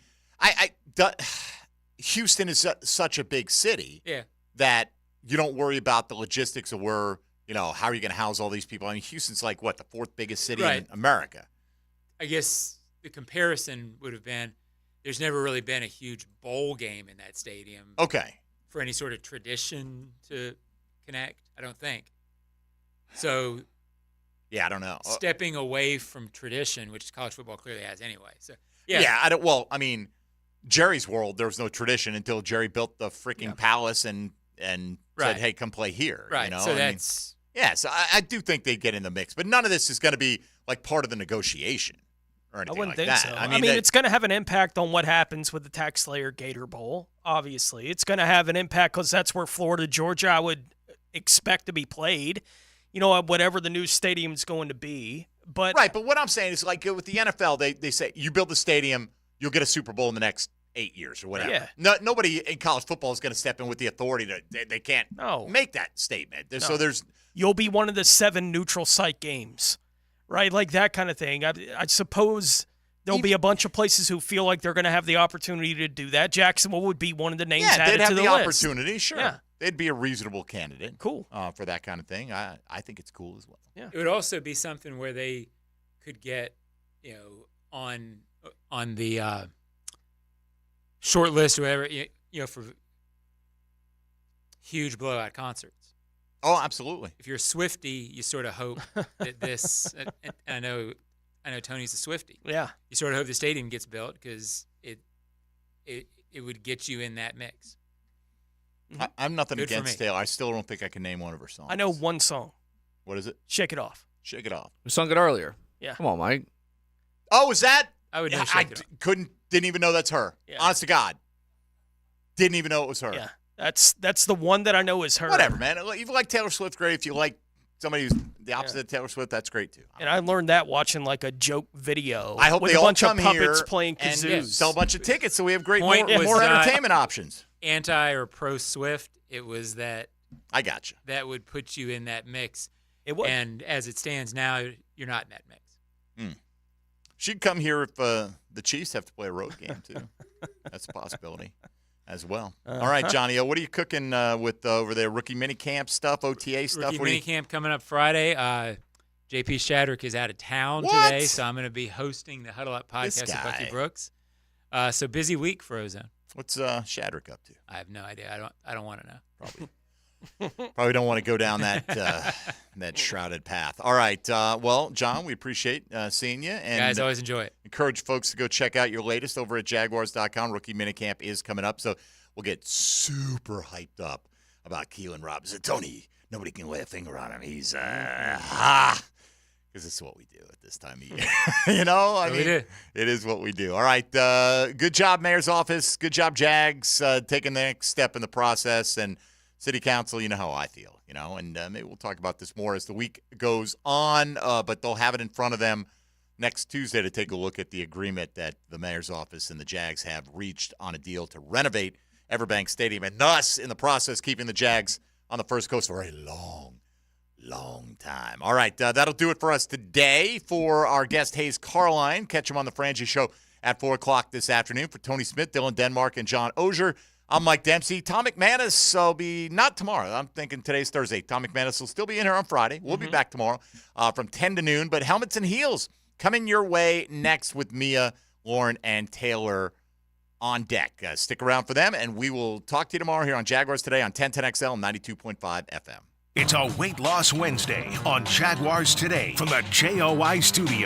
Houston is such a big city that you don't worry about the logistics of where, how are you going to house all these people? I mean, Houston's like, what, the 4th biggest city in America? I guess the comparison would have been there's never really been a huge bowl game in that stadium. Okay. For any sort of tradition to connect, I don't think. So, yeah, I don't know. Stepping away from tradition, which college football clearly has anyway. So, I mean, Jerry's world, there was no tradition until Jerry built the freaking palace and said, hey, come play here. Right. So so I do think they get in the mix, but none of this is going to be like part of the negotiation or anything I wouldn't like think that. so. I mean, it's going to have an impact on what happens with the Tax Slayer Gator Bowl, obviously. It's going to have an impact because that's where Florida, Georgia, I would expect to be played, whatever the new stadium's going to be. But what I'm saying is like with the NFL, they say you build the stadium, you'll get a Super Bowl in the next 8 years or whatever. Yeah. Nobody in college football is going to step in with the authority they can't make that statement. So you'll be one of the 7 neutral site games, right? Like that kind of thing. I suppose there'll be a bunch of places who feel like they're going to have the opportunity to do that. Jacksonville would be one of the names added to the list. They'd have the opportunity, sure. Yeah. They'd be a reasonable candidate. Cool. For that kind of thing. I think it's cool as well. Yeah. It would also be something where they could get, on the short list or whatever, for huge blowout concerts. Oh, absolutely. If you're a Swiftie, you sort of hope that this. And I know Tony's a Swiftie. Yeah. You sort of hope the stadium gets built because it would get you in that mix. I'm nothing Good for against me. Taylor. I still don't think I can name one of her songs. I know one song. What is it? Shake It Off. Shake It Off. We sung it earlier. Yeah. Come on, Mike. Oh, is that? I would know I Shake It Off. didn't even know that's her. Yeah. Honest to God. Didn't even know it was her. Yeah. That's the one that I know is her. Whatever, man. If you like Taylor Swift, great. If you like somebody who's the opposite of Taylor Swift, that's great too. And I learned that watching like a joke video. I hope with they a all bunch come of puppets here playing and kazoos. sell a bunch of tickets so we have more was entertainment options. Anti or pro Swift, it was that. I got you. That would put you in that mix. It would. And as it stands now, you're not in that mix. She'd come here if the Chiefs have to play a road game too. That's a possibility as well. All right, Johnny, what are you cooking with over there? Rookie minicamp stuff, OTA stuff? Rookie minicamp coming up Friday. JP Shadrick is out of town today, so I'm going to be hosting the Huddle Up podcast with Bucky Brooks. So busy week for Ozone. What's Shadrick up to? I have no idea. I don't want to know. Probably don't want to go down that that shrouded path. All right. Well, John, we appreciate seeing you. And guys, always enjoy it. Encourage folks to go check out your latest over at Jaguars.com. Rookie minicamp is coming up, so we'll get super hyped up about Keelan Robinson. Tony, nobody can lay a finger on him. He's because this is what we do at this time of year. I mean, it is what we do. All right. Good job, Mayor's office. Good job, Jags, taking the next step in the process. And City Council, you know how I feel, and maybe we'll talk about this more as the week goes on, but they'll have it in front of them next Tuesday to take a look at the agreement that the Mayor's office and the Jags have reached on a deal to renovate Everbank Stadium and thus, in the process, keeping the Jags on the First Coast for a long, long time. All right, that'll do it for us today. For our guest, Hayes Carline, catch him on the Frangie Show at 4 o'clock this afternoon. For Tony Smith, Dylan Denmark, and John Ozier, I'm Mike Dempsey. Tom McManus will be not tomorrow. I'm thinking today's Thursday. Tom McManus will still be in here on Friday. We'll be back tomorrow from 10 to noon. But Helmets and Heels coming your way next with Mia, Lauren, and Taylor on deck. Stick around for them, and we will talk to you tomorrow here on Jaguars Today on 1010XL 92.5 FM. It's a Weight Loss Wednesday on Jaguars Today from the JOI Studio.